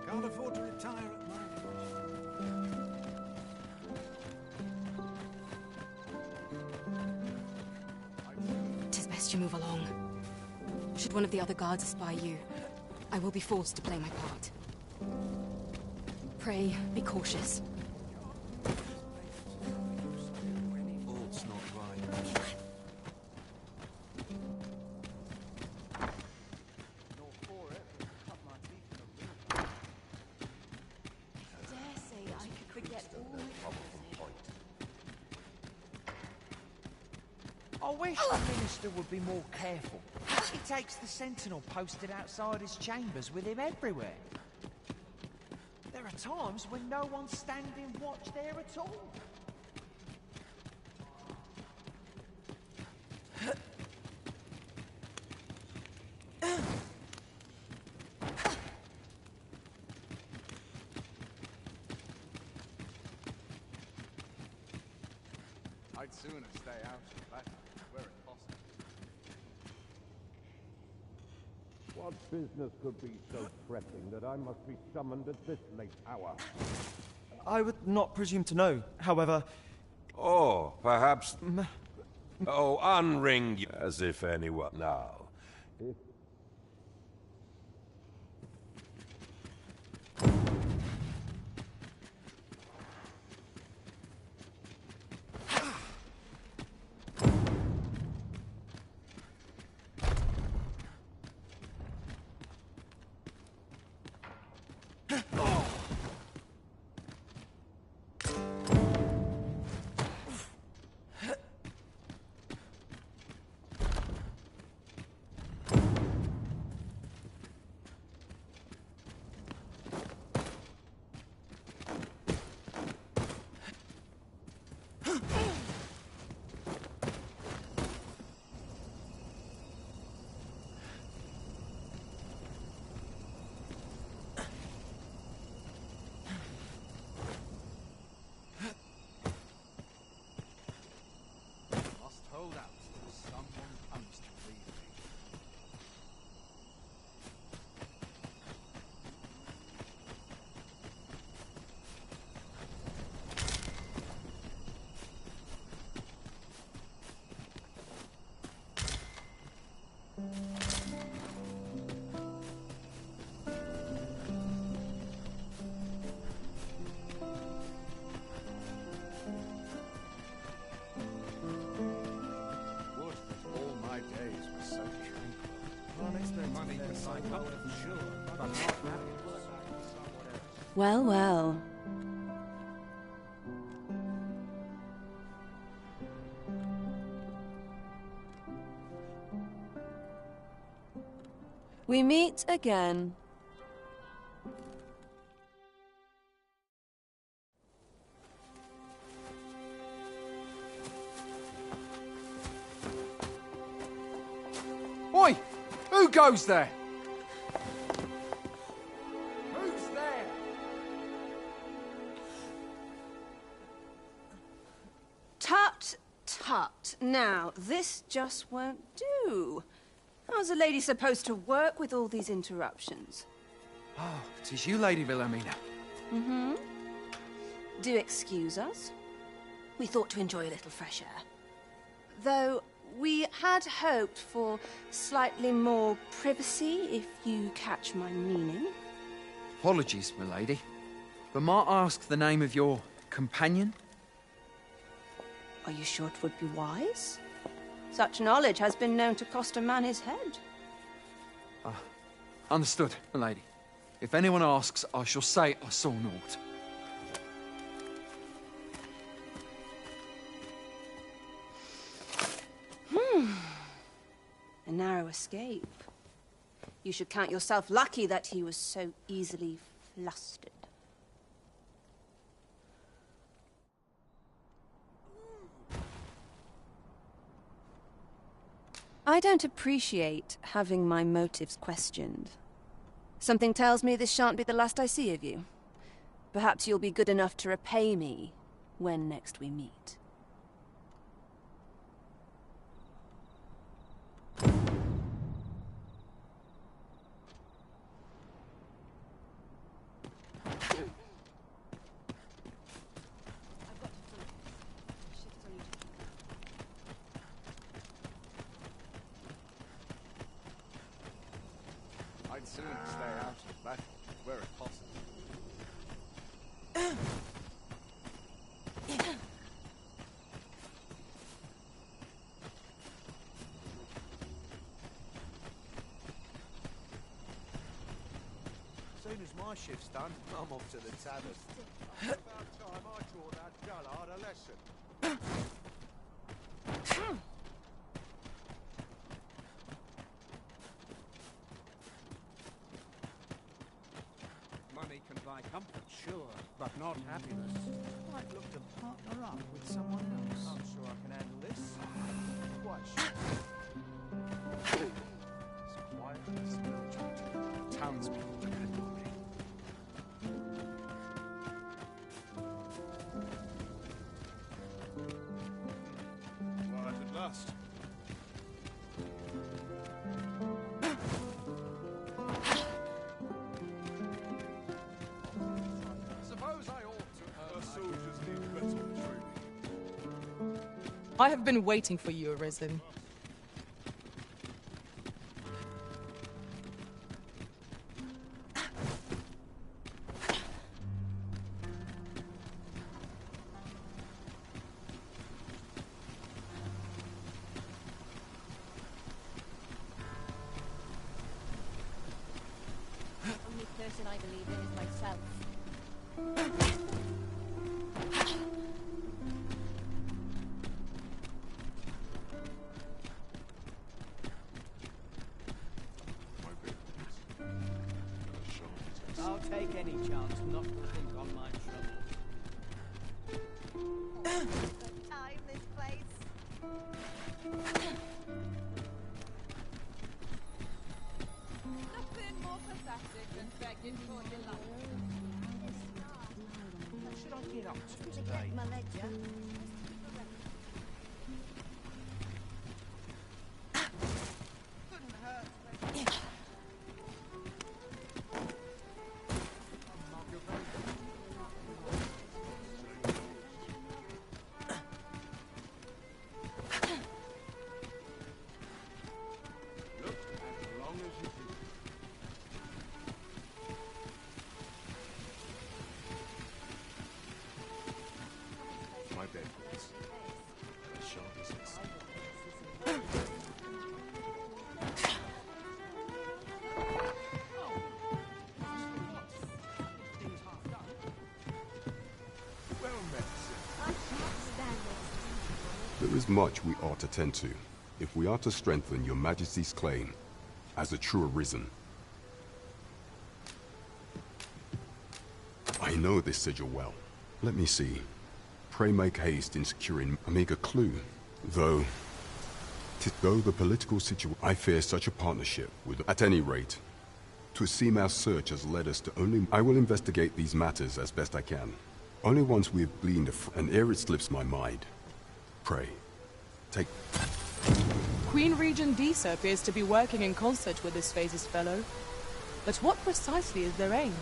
Can't afford to retire at my age. Tis best you move along. Should one of the other guards espy you, I will be forced to play my part. Pray, be cautious. All's not right. I wish the minister would be more careful. He takes the sentinel posted outside his chambers with him everywhere. There are times when no one's standing watch there at all. I'd sooner stay out of that where it possible. What business could be so pressing that I must be summoned at this late hour? I would not presume to know, however... Oh, perhaps... Oh, unring you as if anyone now. Money can buy comfort, sure, but not happiness. Well, well. We meet again. Oi! Who goes there? Who's there? Tut, tut. Now, this just won't do. How's a lady supposed to work with all these interruptions? Oh, 'tis you, Lady Wilhelmina. Mm-hmm. Do excuse us. We thought to enjoy a little fresh air. Though we had hoped for slightly more privacy, if you catch my meaning. Apologies, milady. But might I ask the name of your companion? Are you sure it would be wise? Such knowledge has been known to cost a man his head. Understood, milady. If anyone asks, I shall say I saw naught. A narrow escape. You should count yourself lucky that he was so easily flustered. I don't appreciate having my motives questioned. Something tells me this shan't be the last I see of you. Perhaps you'll be good enough to repay me when next we meet. I'd sooner stay out of battle, where it possible. Soon as my shift's done, I'm off to the tavern. About time I taught that dullard a lesson. Money can buy comfort, sure, but not happiness. Might look to partner up with someone else. I'm sure I can handle this. Quite sure. It's quiet and spiritual. Townspeople depend on me. Quiet at last. Suppose I ought to. The soldiers need better training. I have been waiting for you, Arisen. Only person I believe in is myself. I'll take any chance not to think on my troubles. Time, this place. Nothing more pathetic than begging for your life. What should I get up to To today? get my ledger. Look, as long as you can. My bed. is much we ought to tend to, if we are to strengthen your Majesty's claim as a true Arisen. I know this sigil well. Let me see. Pray make haste in securing a meager clue. Though the political situation, I fear such a partnership would, at any rate, to seem our search has led us to only... I will investigate these matters as best I can. Only once we have gleaned and ere it slips my mind. Pray, take... Queen Regent Disa appears to be working in concert with this phase's fellow. But what precisely is their aim?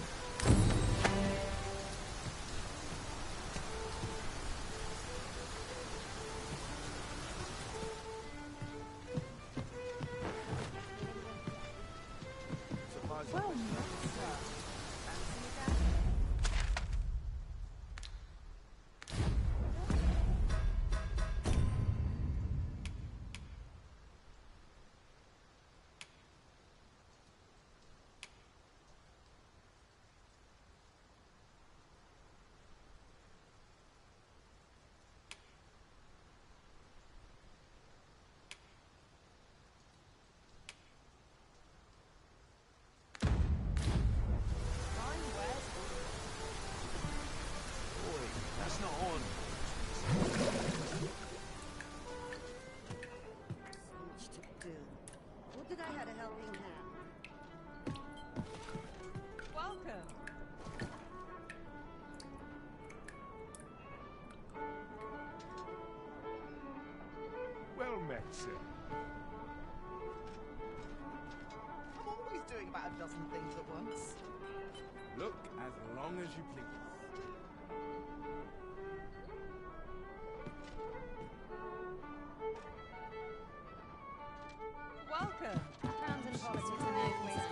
Well met, sir. I'm always doing about a dozen things at once. Look as long as you please. Welcome. Crowns and politics are no place.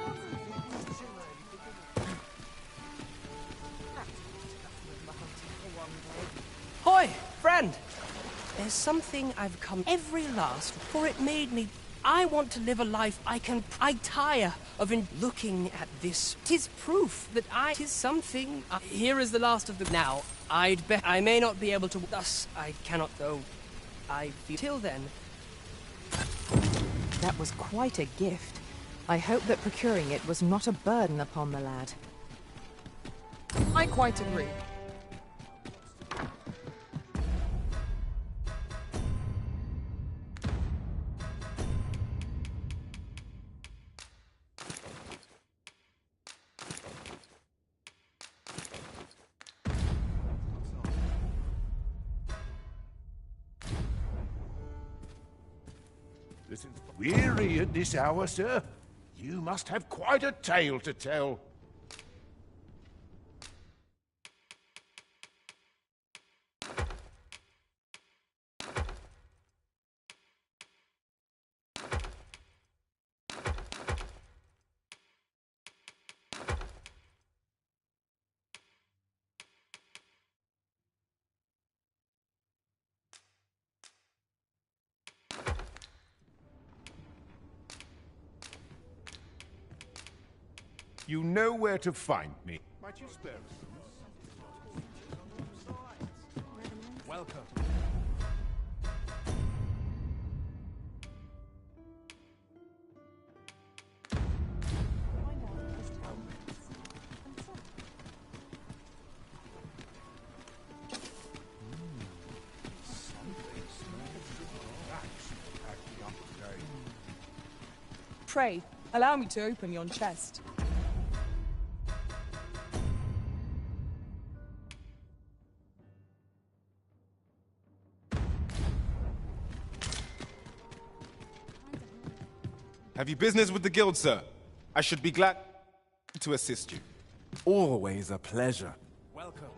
Hoy, friend! There's something I've come every last, for it made me... I want to live a life I tire of looking at this. 'Tis proof that 'tis something... here is the last of the... Now, I'd bet I may not be able to... Thus, I cannot go. I feel... Till then... That was quite a gift. I hope that procuring it was not a burden upon the lad. I quite agree. Weary at this hour, sir? You must have quite a tale to tell. You know where to find me. Might you spare us? Welcome. Pray, allow me to open yon chest. Have you business with the guild, sir? I should be glad to assist you. Always a pleasure. Welcome.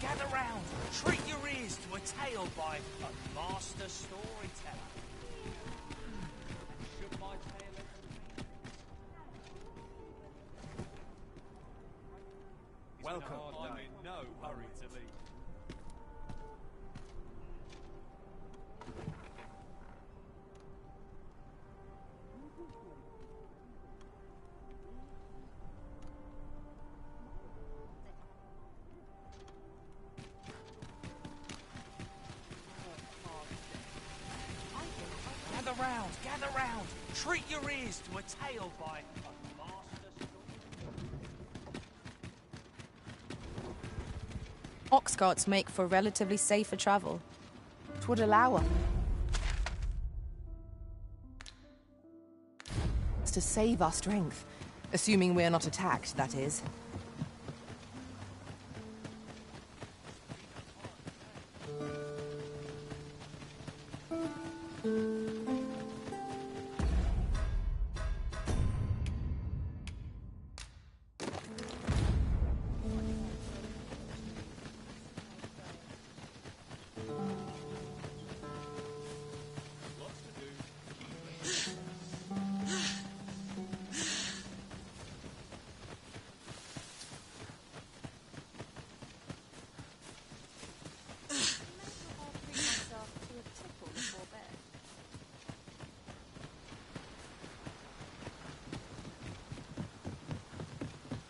Gather round. Treat your ears to a tale by a master storyteller. welcome. I'm in no hurry to leave. Gather round! Treat your ears to a tale by a master. Ox carts make for relatively safer travel. It would allow us to save our strength, assuming we're not attacked, that is.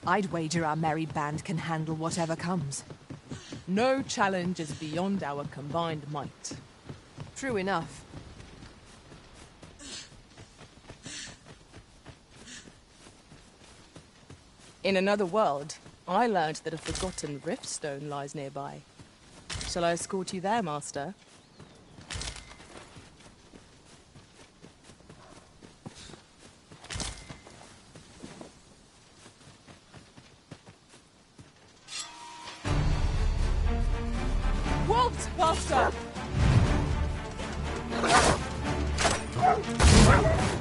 I'd wager our merry band can handle whatever comes. No challenge is beyond our combined might. True enough. In another world, I learned that a forgotten riftstone lies nearby. Shall I escort you there, Master? Wolves, Master!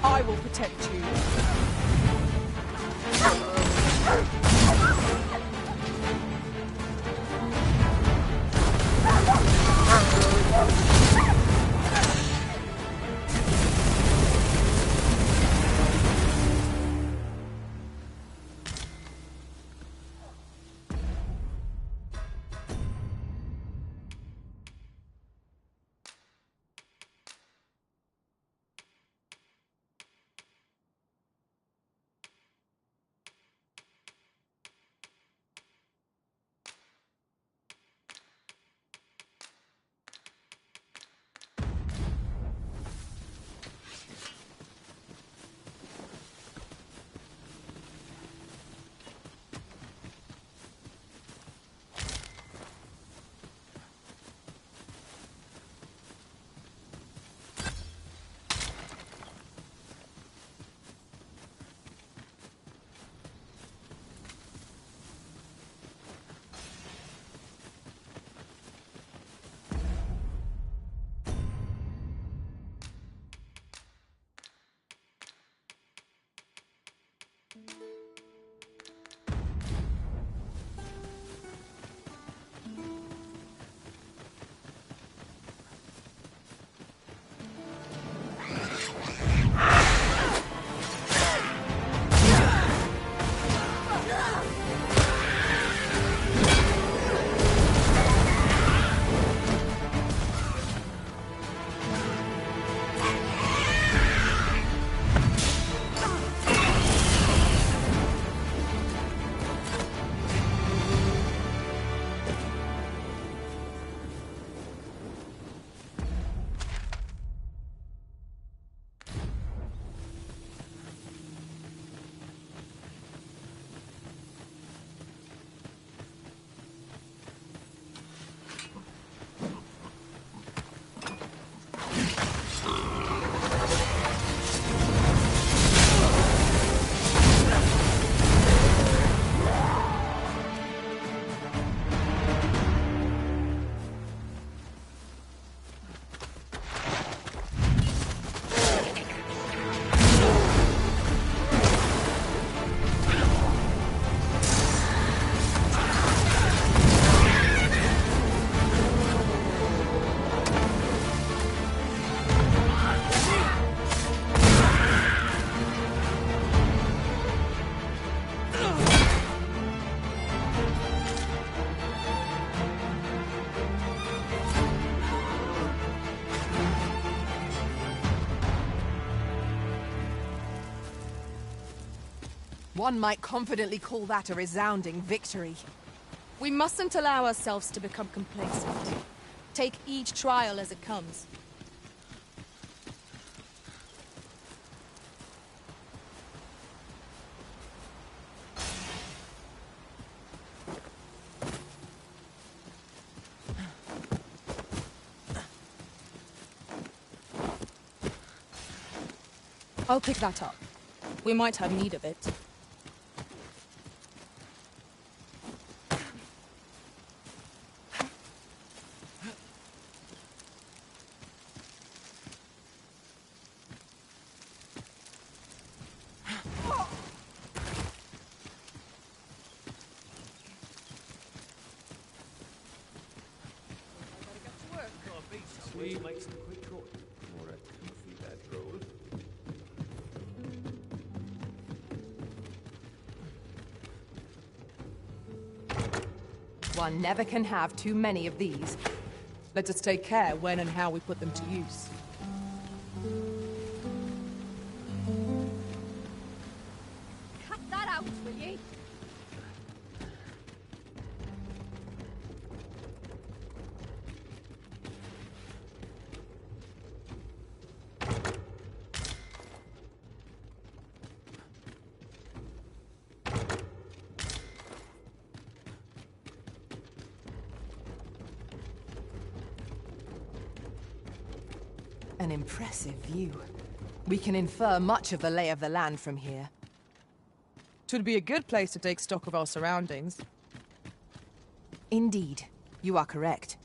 I will protect you. One might confidently call that a resounding victory. We mustn't allow ourselves to become complacent. Take each trial as it comes. I'll pick that up. We might have need of it. We make some quick choice. More a comfy bed roll. One never can have too many of these. Let us take care when and how we put them to use. Cut that out, will ye? An impressive view. We can infer much of the lay of the land from here. 'Twould be a good place to take stock of our surroundings. Indeed, you are correct.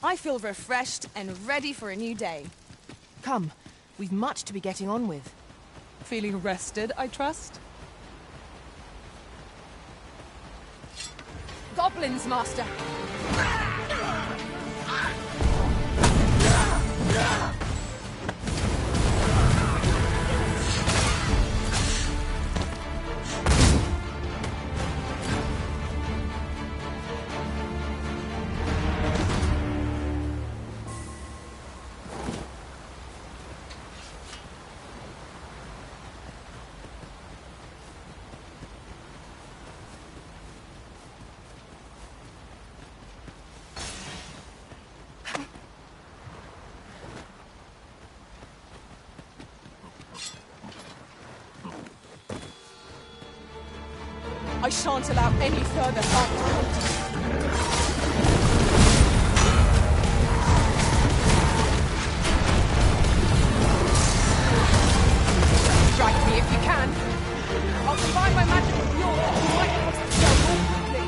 I feel refreshed and ready for a new day. Come, we've much to be getting on with. Feeling rested, I trust? Goblins, Master! I shan't allow any further harm to come to you. Strike me if you can. I'll combine my magic with yours. You might cross the spell more quickly.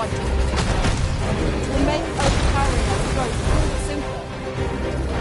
To make overpowering our growth simple.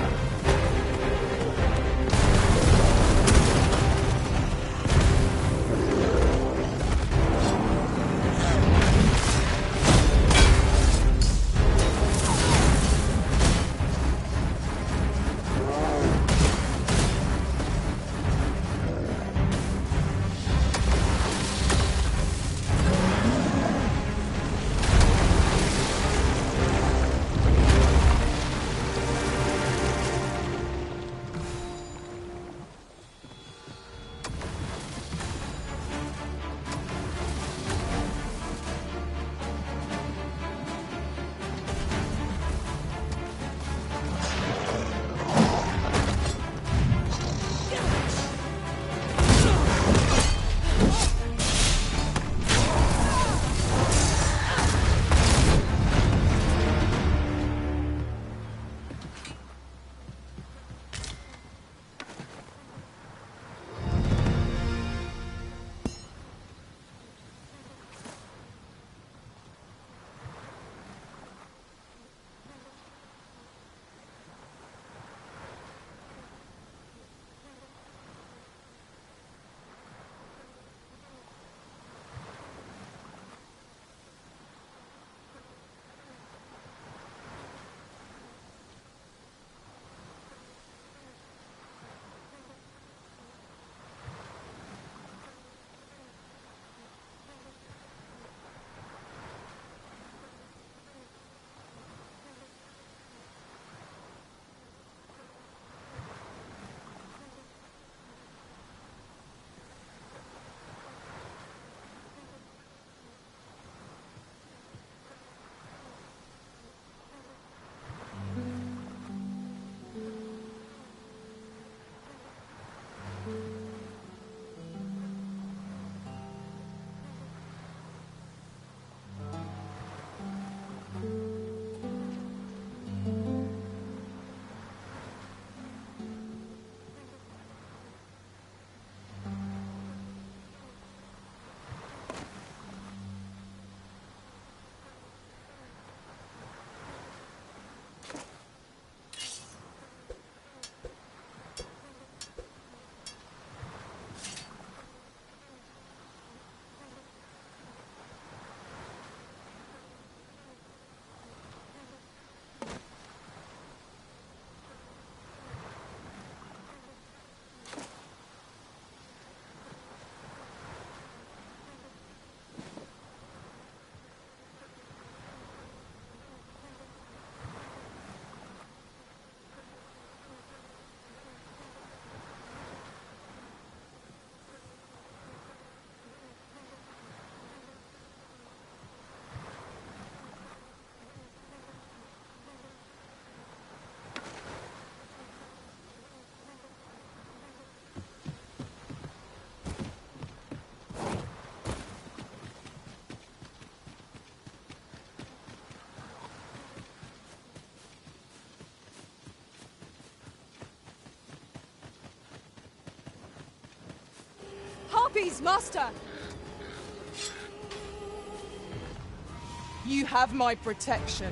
Harpies, master! You have my protection.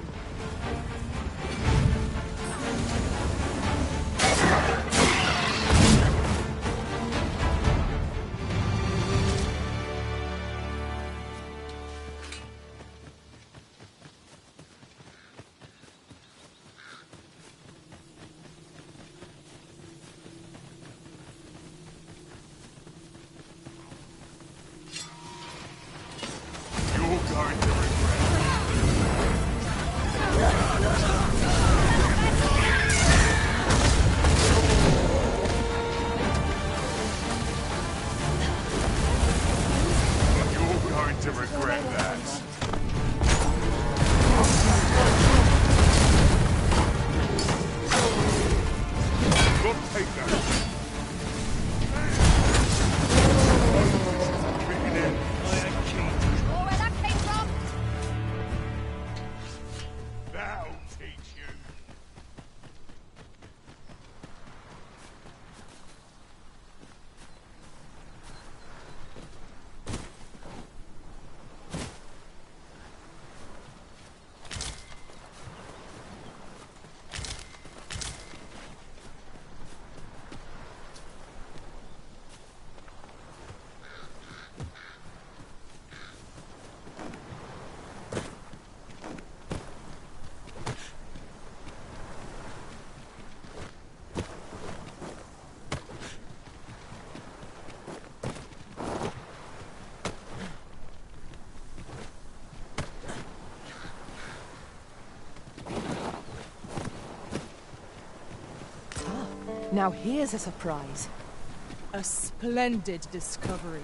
Now here's a surprise. A splendid discovery.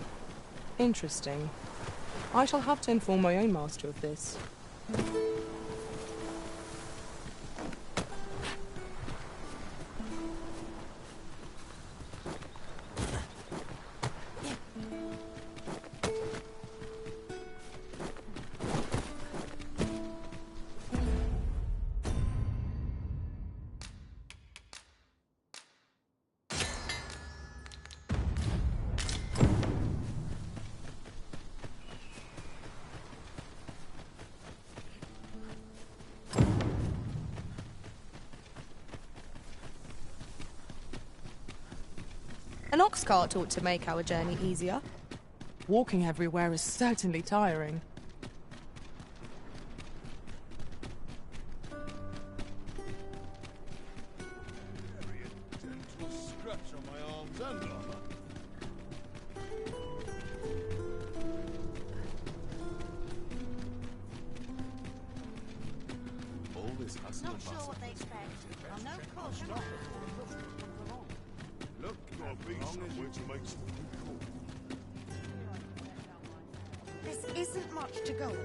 Interesting. I shall have to inform my own master of this. An ox cart ought to make our journey easier. Walking everywhere is certainly tiring. Not sure what they expect. I'll know caution. Look, gotta be somewhere to make some good call. This isn't much to go on.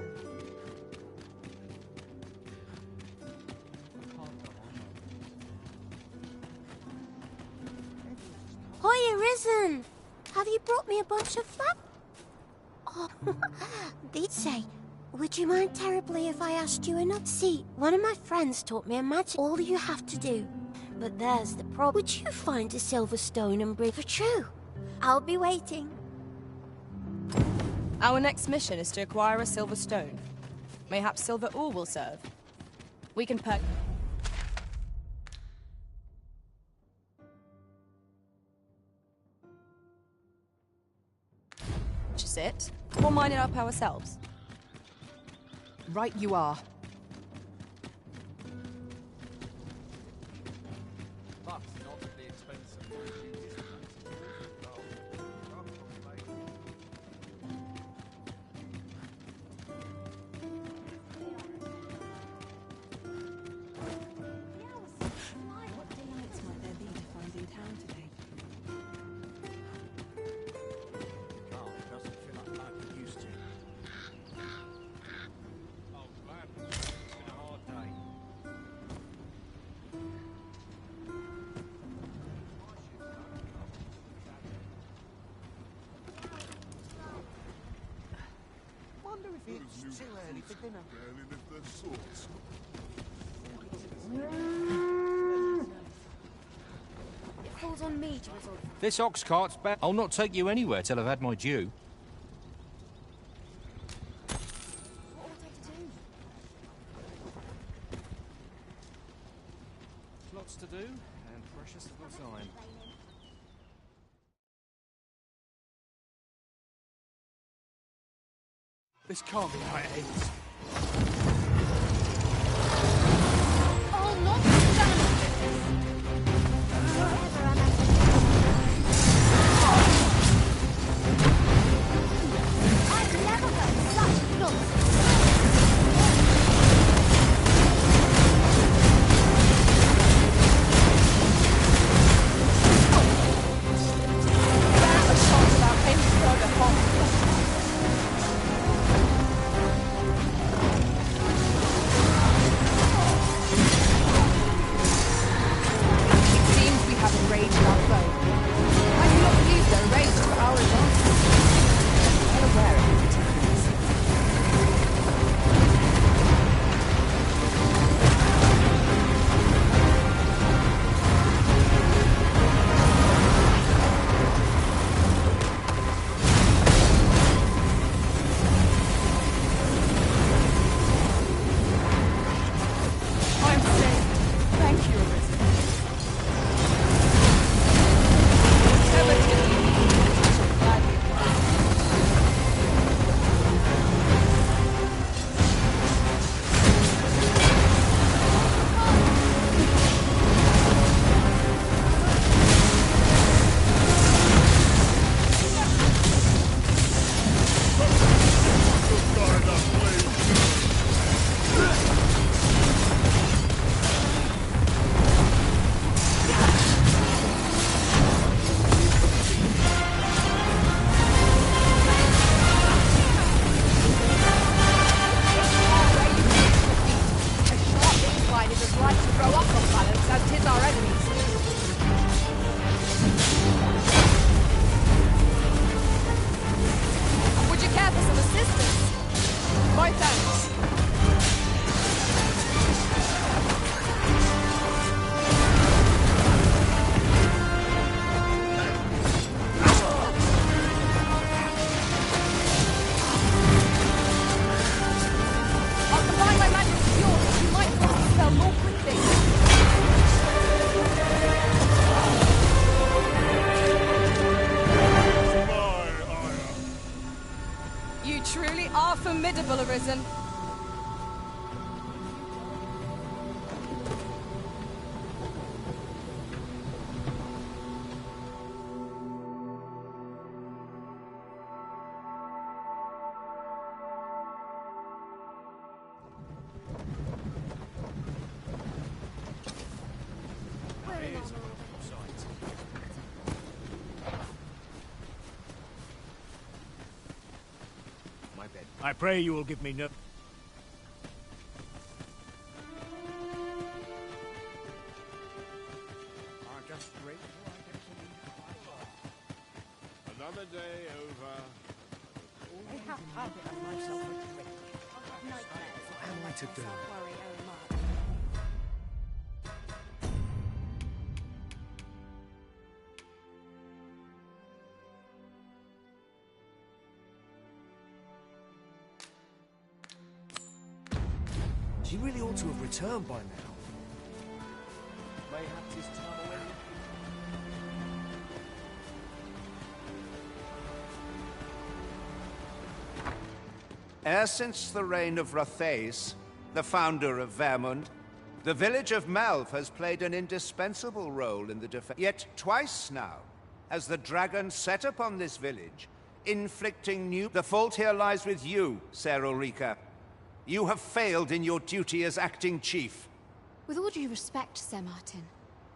Hiya, Risen! Have you brought me a bunch of flowers? Oh, they'd say, would you mind terribly if I asked you another? See, one of my friends taught me a magic. All you have to do. But there's the problem. Would you find a silver stone and bring for true? I'll be waiting. Our next mission is to acquire a silver stone. Mayhaps silver ore will serve. We can purchase it, or mine it up ourselves. Right you are. It's too early for dinner. It falls It's on me to resolve. This ox cart's back. I'll not take you anywhere till I've had my due. What ought I to do? Lots to do, and precious little time. This can't be how it ends. I'll not stand for this. I've never heard such nonsense. That a chance about any further harm. Have enraged our foe. I do not believe their rage for our advantage. Well aware of the difference. I am saved. Thank you, Arisen. Formidable, Arisen. I pray you will give me no... Another day over. I have habit of myself with drink. What am I to do? Worry, oh my. She really ought to have returned by now. Mayhaps his time already. E'er since the reign of Rothace, the founder of Vermund, the village of Melv has played an indispensable role in the defense. Yet twice now has the dragon set upon this village, inflicting new... The fault here lies with you, Ser Ulrika. You have failed in your duty as acting chief. With all due respect, Sir Martin,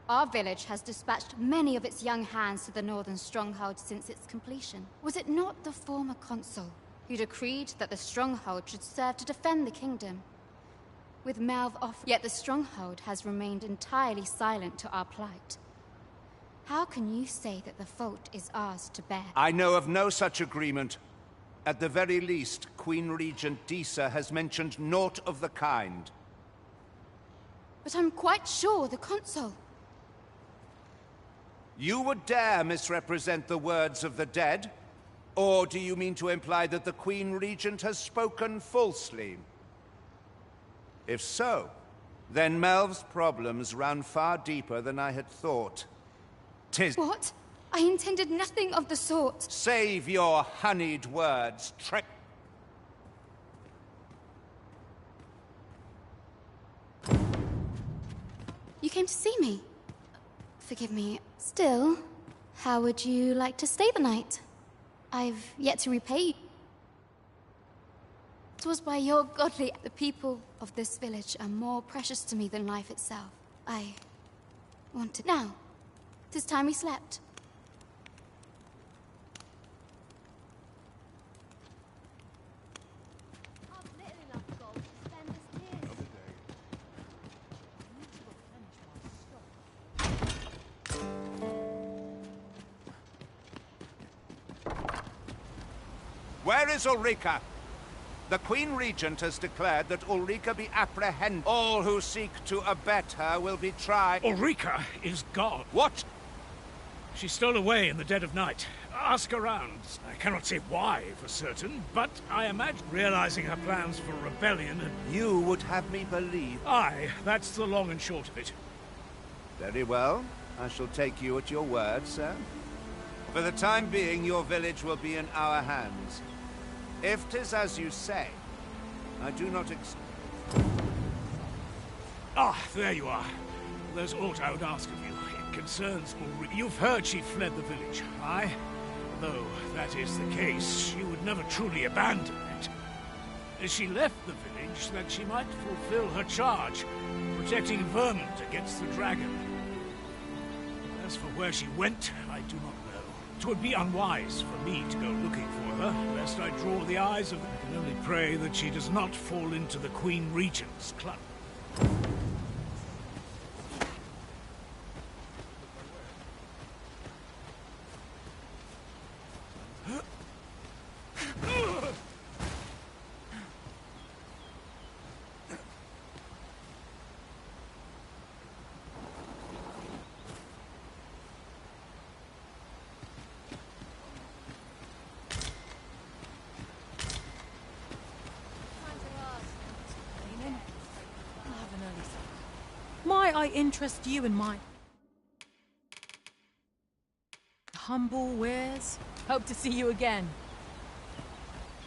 our village has dispatched many of its young hands to the northern stronghold since its completion. Was it not the former consul who decreed that the stronghold should serve to defend the kingdom? With Melv off, yet the stronghold has remained entirely silent to our plight. How can you say that the fault is ours to bear? I know of no such agreement. At the very least, Queen Regent Disa has mentioned naught of the kind. But I'm quite sure the consul... You would dare misrepresent the words of the dead? Or do you mean to imply that the Queen Regent has spoken falsely? If so, then Melv's problems run far deeper than I had thought. 'Tis— What? I intended nothing of the sort. Save your honeyed words, You came to see me. Forgive me. Still, how would you like to stay the night? I've yet to repay you. It was by your godly— The people of this village are more precious to me than life itself. I wanted— Now, 'tis time we slept. Where is Ulrika? The Queen Regent has declared that Ulrika be apprehended. All who seek to abet her will be tried. Ulrika is gone. What? She stole away in the dead of night. Ask around. I cannot say why for certain, but I imagine realizing her plans for rebellion and... You would have me believe... Aye, that's the long and short of it. Very well. I shall take you at your word, sir. For the time being, your village will be in our hands. If 'tis as you say, I do not Ah, there you are. There's aught I would ask of you. It concerns Ulrika. You've heard she fled the village, aye? Though that is the case, she would never truly abandon it. She left the village that she might fulfill her charge, protecting Vermont against the dragon. As for where she went, I do not know. 'Twould be unwise for me to go looking for her, lest I draw the eyes of... I can only pray that she does not fall into the Queen Regent's clutch. Might I interest you in my humble wares? Hope to see you again.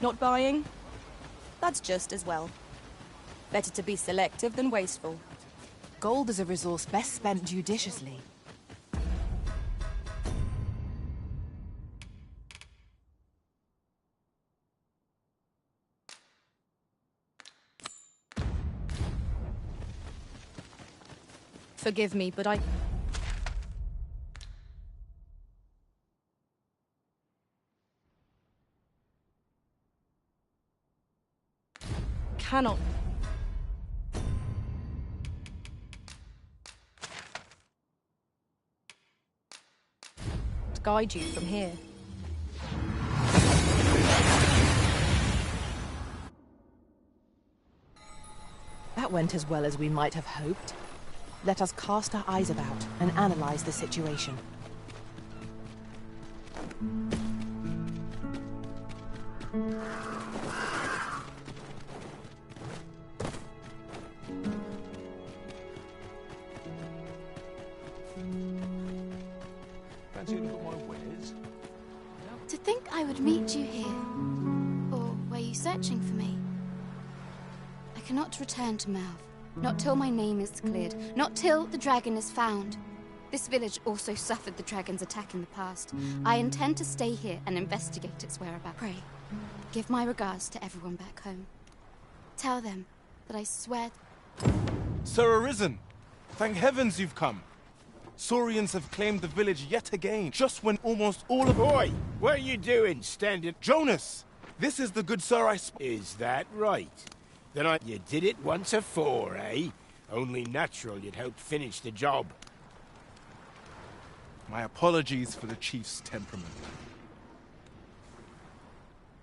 Not buying? That's just as well. Better to be selective than wasteful. Gold is a resource best spent judiciously. Forgive me, but I... cannot... guide you from here. That went as well as we might have hoped. Let us cast our eyes about and analyze the situation. Fancy a look at my wares? To think I would meet you here. Or were you searching for me? I cannot return to Melv. Not till my name is cleared. Not till the dragon is found. This village also suffered the dragon's attack in the past. I intend to stay here and investigate its whereabouts. Pray, give my regards to everyone back home. Tell them that I swear... Sir Arisen! Thank heavens you've come! Saurians have claimed the village yet again, just when almost all of— Boy, what are you doing, standing— Jonas! This is the good sir Is that right? Then you did it once afore, eh? Only natural you'd help finish the job. My apologies for the chief's temperament.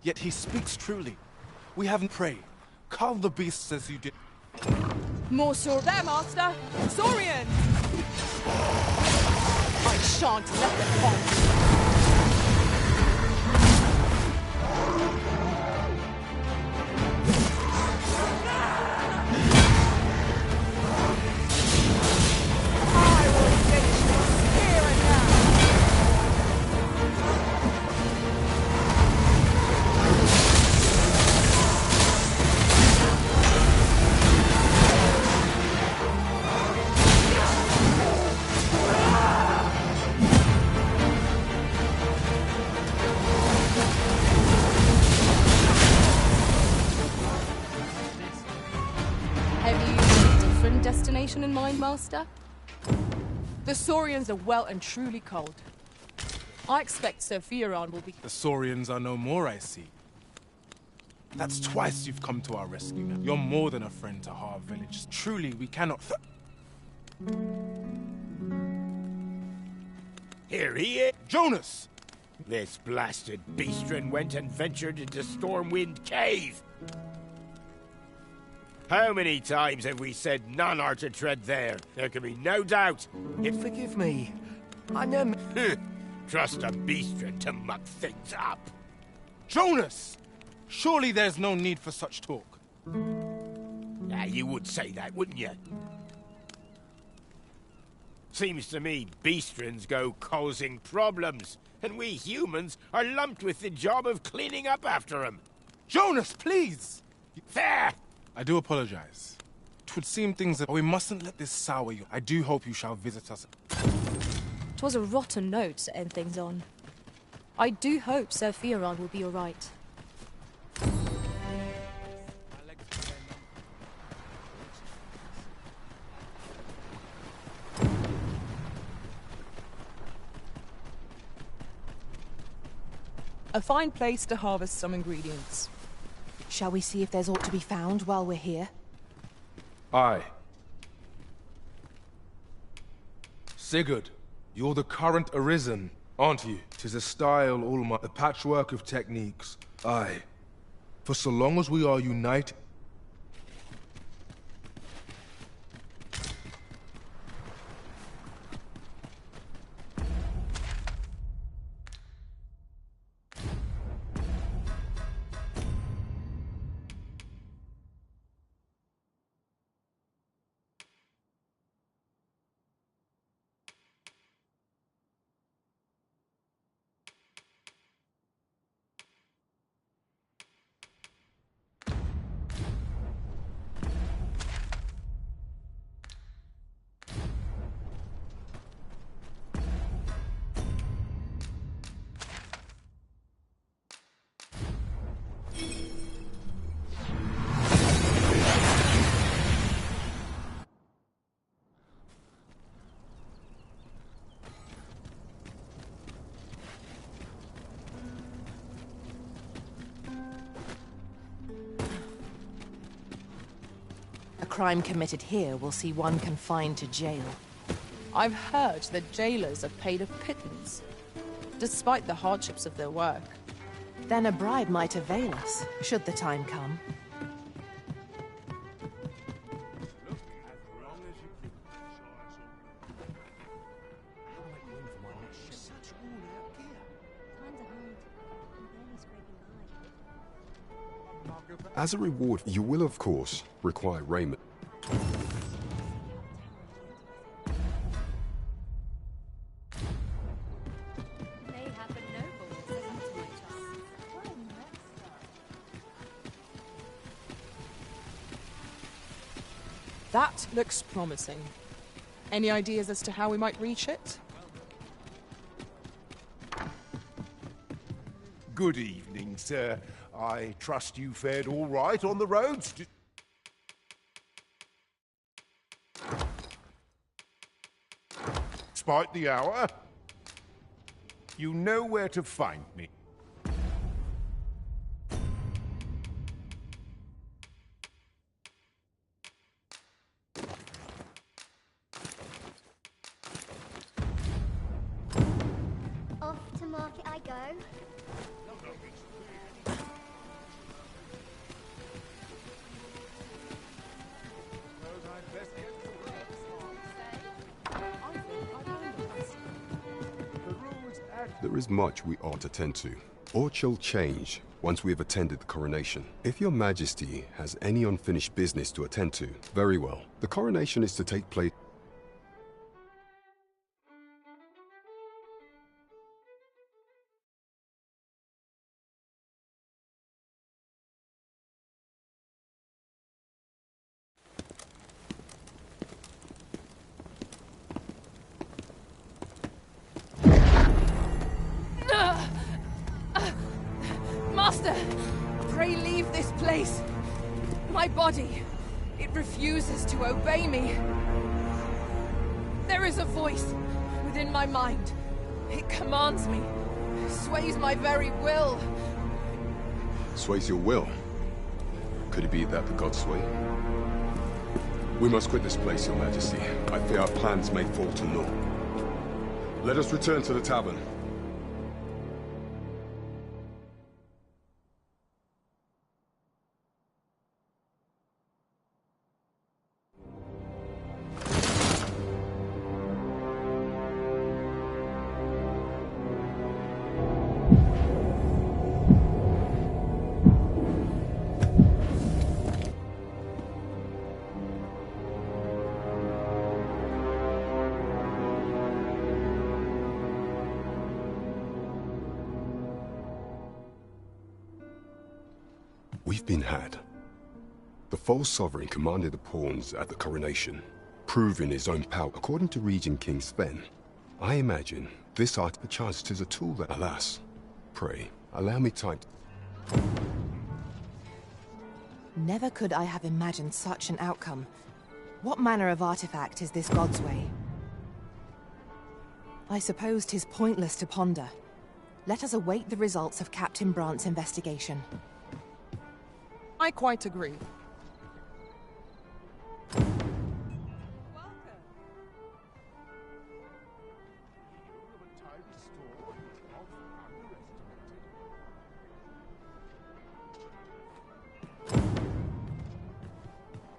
Yet he speaks truly. We haven't prayed. Calm the beasts as you did. More sure there, Master! Saurian! I shan't let them harm you. I will finish this here and now. Have you a different destination in mind, Master? The Saurians are well and truly cold. I expect Sir Fioran will be... The Saurians are no more, I see. That's twice you've come to our rescue now. You're more than a friend to Har Village. Truly, we cannot... Here he is! Jonas! This blasted beastren went and ventured into Stormwind Cave! How many times have we said none are to tread there? There can be no doubt. Forgive me. I never... Trust a beastren to muck things up. Jonas! Surely there's no need for such talk. Now, you would say that, wouldn't you? Seems to me beastrens go causing problems, and we humans are lumped with the job of cleaning up after them. Jonas, please! There! I do apologize. 'Twould seem things that... we mustn't let this sour you. I do hope you shall visit us. 'Twas a rotten note to end things on. I do hope Sir Fioran will be all right. A fine place to harvest some ingredients. Shall we see if there's aught to be found while we're here? Aye. Sigurd, you're the current Arisen, aren't you? 'Tis a style, Ulma, a patchwork of techniques. Aye. For so long as we are united... A crime committed here will see one confined to jail. I've heard that jailers are paid a pittance, despite the hardships of their work. Then a bribe might avail us, should the time come. As a reward, you will, of course, require raiment. That looks promising. Any ideas as to how we might reach it? Good evening, sir. I trust you fared all right on the roads. Despite the hour, you know where to find me. Off to market I go. There is much we ought to tend to, or shall change once we have attended the coronation. If your majesty has any unfinished business to attend to, very well. The coronation is to take place. Master! Pray leave this place. My body, it refuses to obey me. There is a voice within my mind. It commands me, sways my very will. Sways your will? Could it be that the gods sway? We must quit this place, your majesty. I fear our plans may fall to naught. Let us return to the tavern. We've been had. The false sovereign commanded the pawns at the coronation, proving his own power. According to Regent King Sven, I imagine this art perchance 'tis a tool that, alas, pray, allow me time to... Never could I have imagined such an outcome. What manner of artifact is this God's Way? I suppose 'tis pointless to ponder. Let us await the results of Captain Brant's investigation. I quite agree.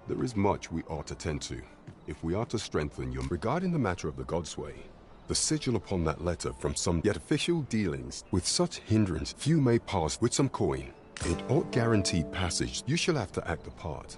There is much we ought to tend to, if we are to strengthen your... Regarding the matter of the God's Way, the sigil upon that letter from some yet official dealings, with such hindrance few may pass with some coin. It ought guaranteed passage. You shall have to act the part.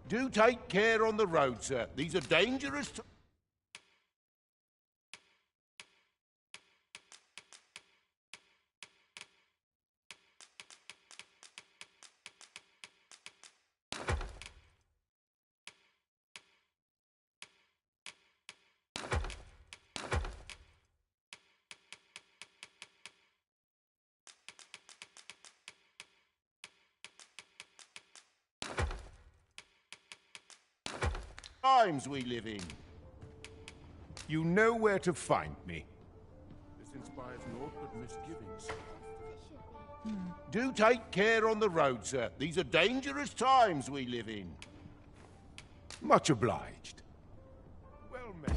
Do take care on the road, sir. These are dangerous times we live in. You know where to find me. This inspires naught but misgivings. Do take care on the road, sir. These are dangerous times we live in. Much obliged. Well met.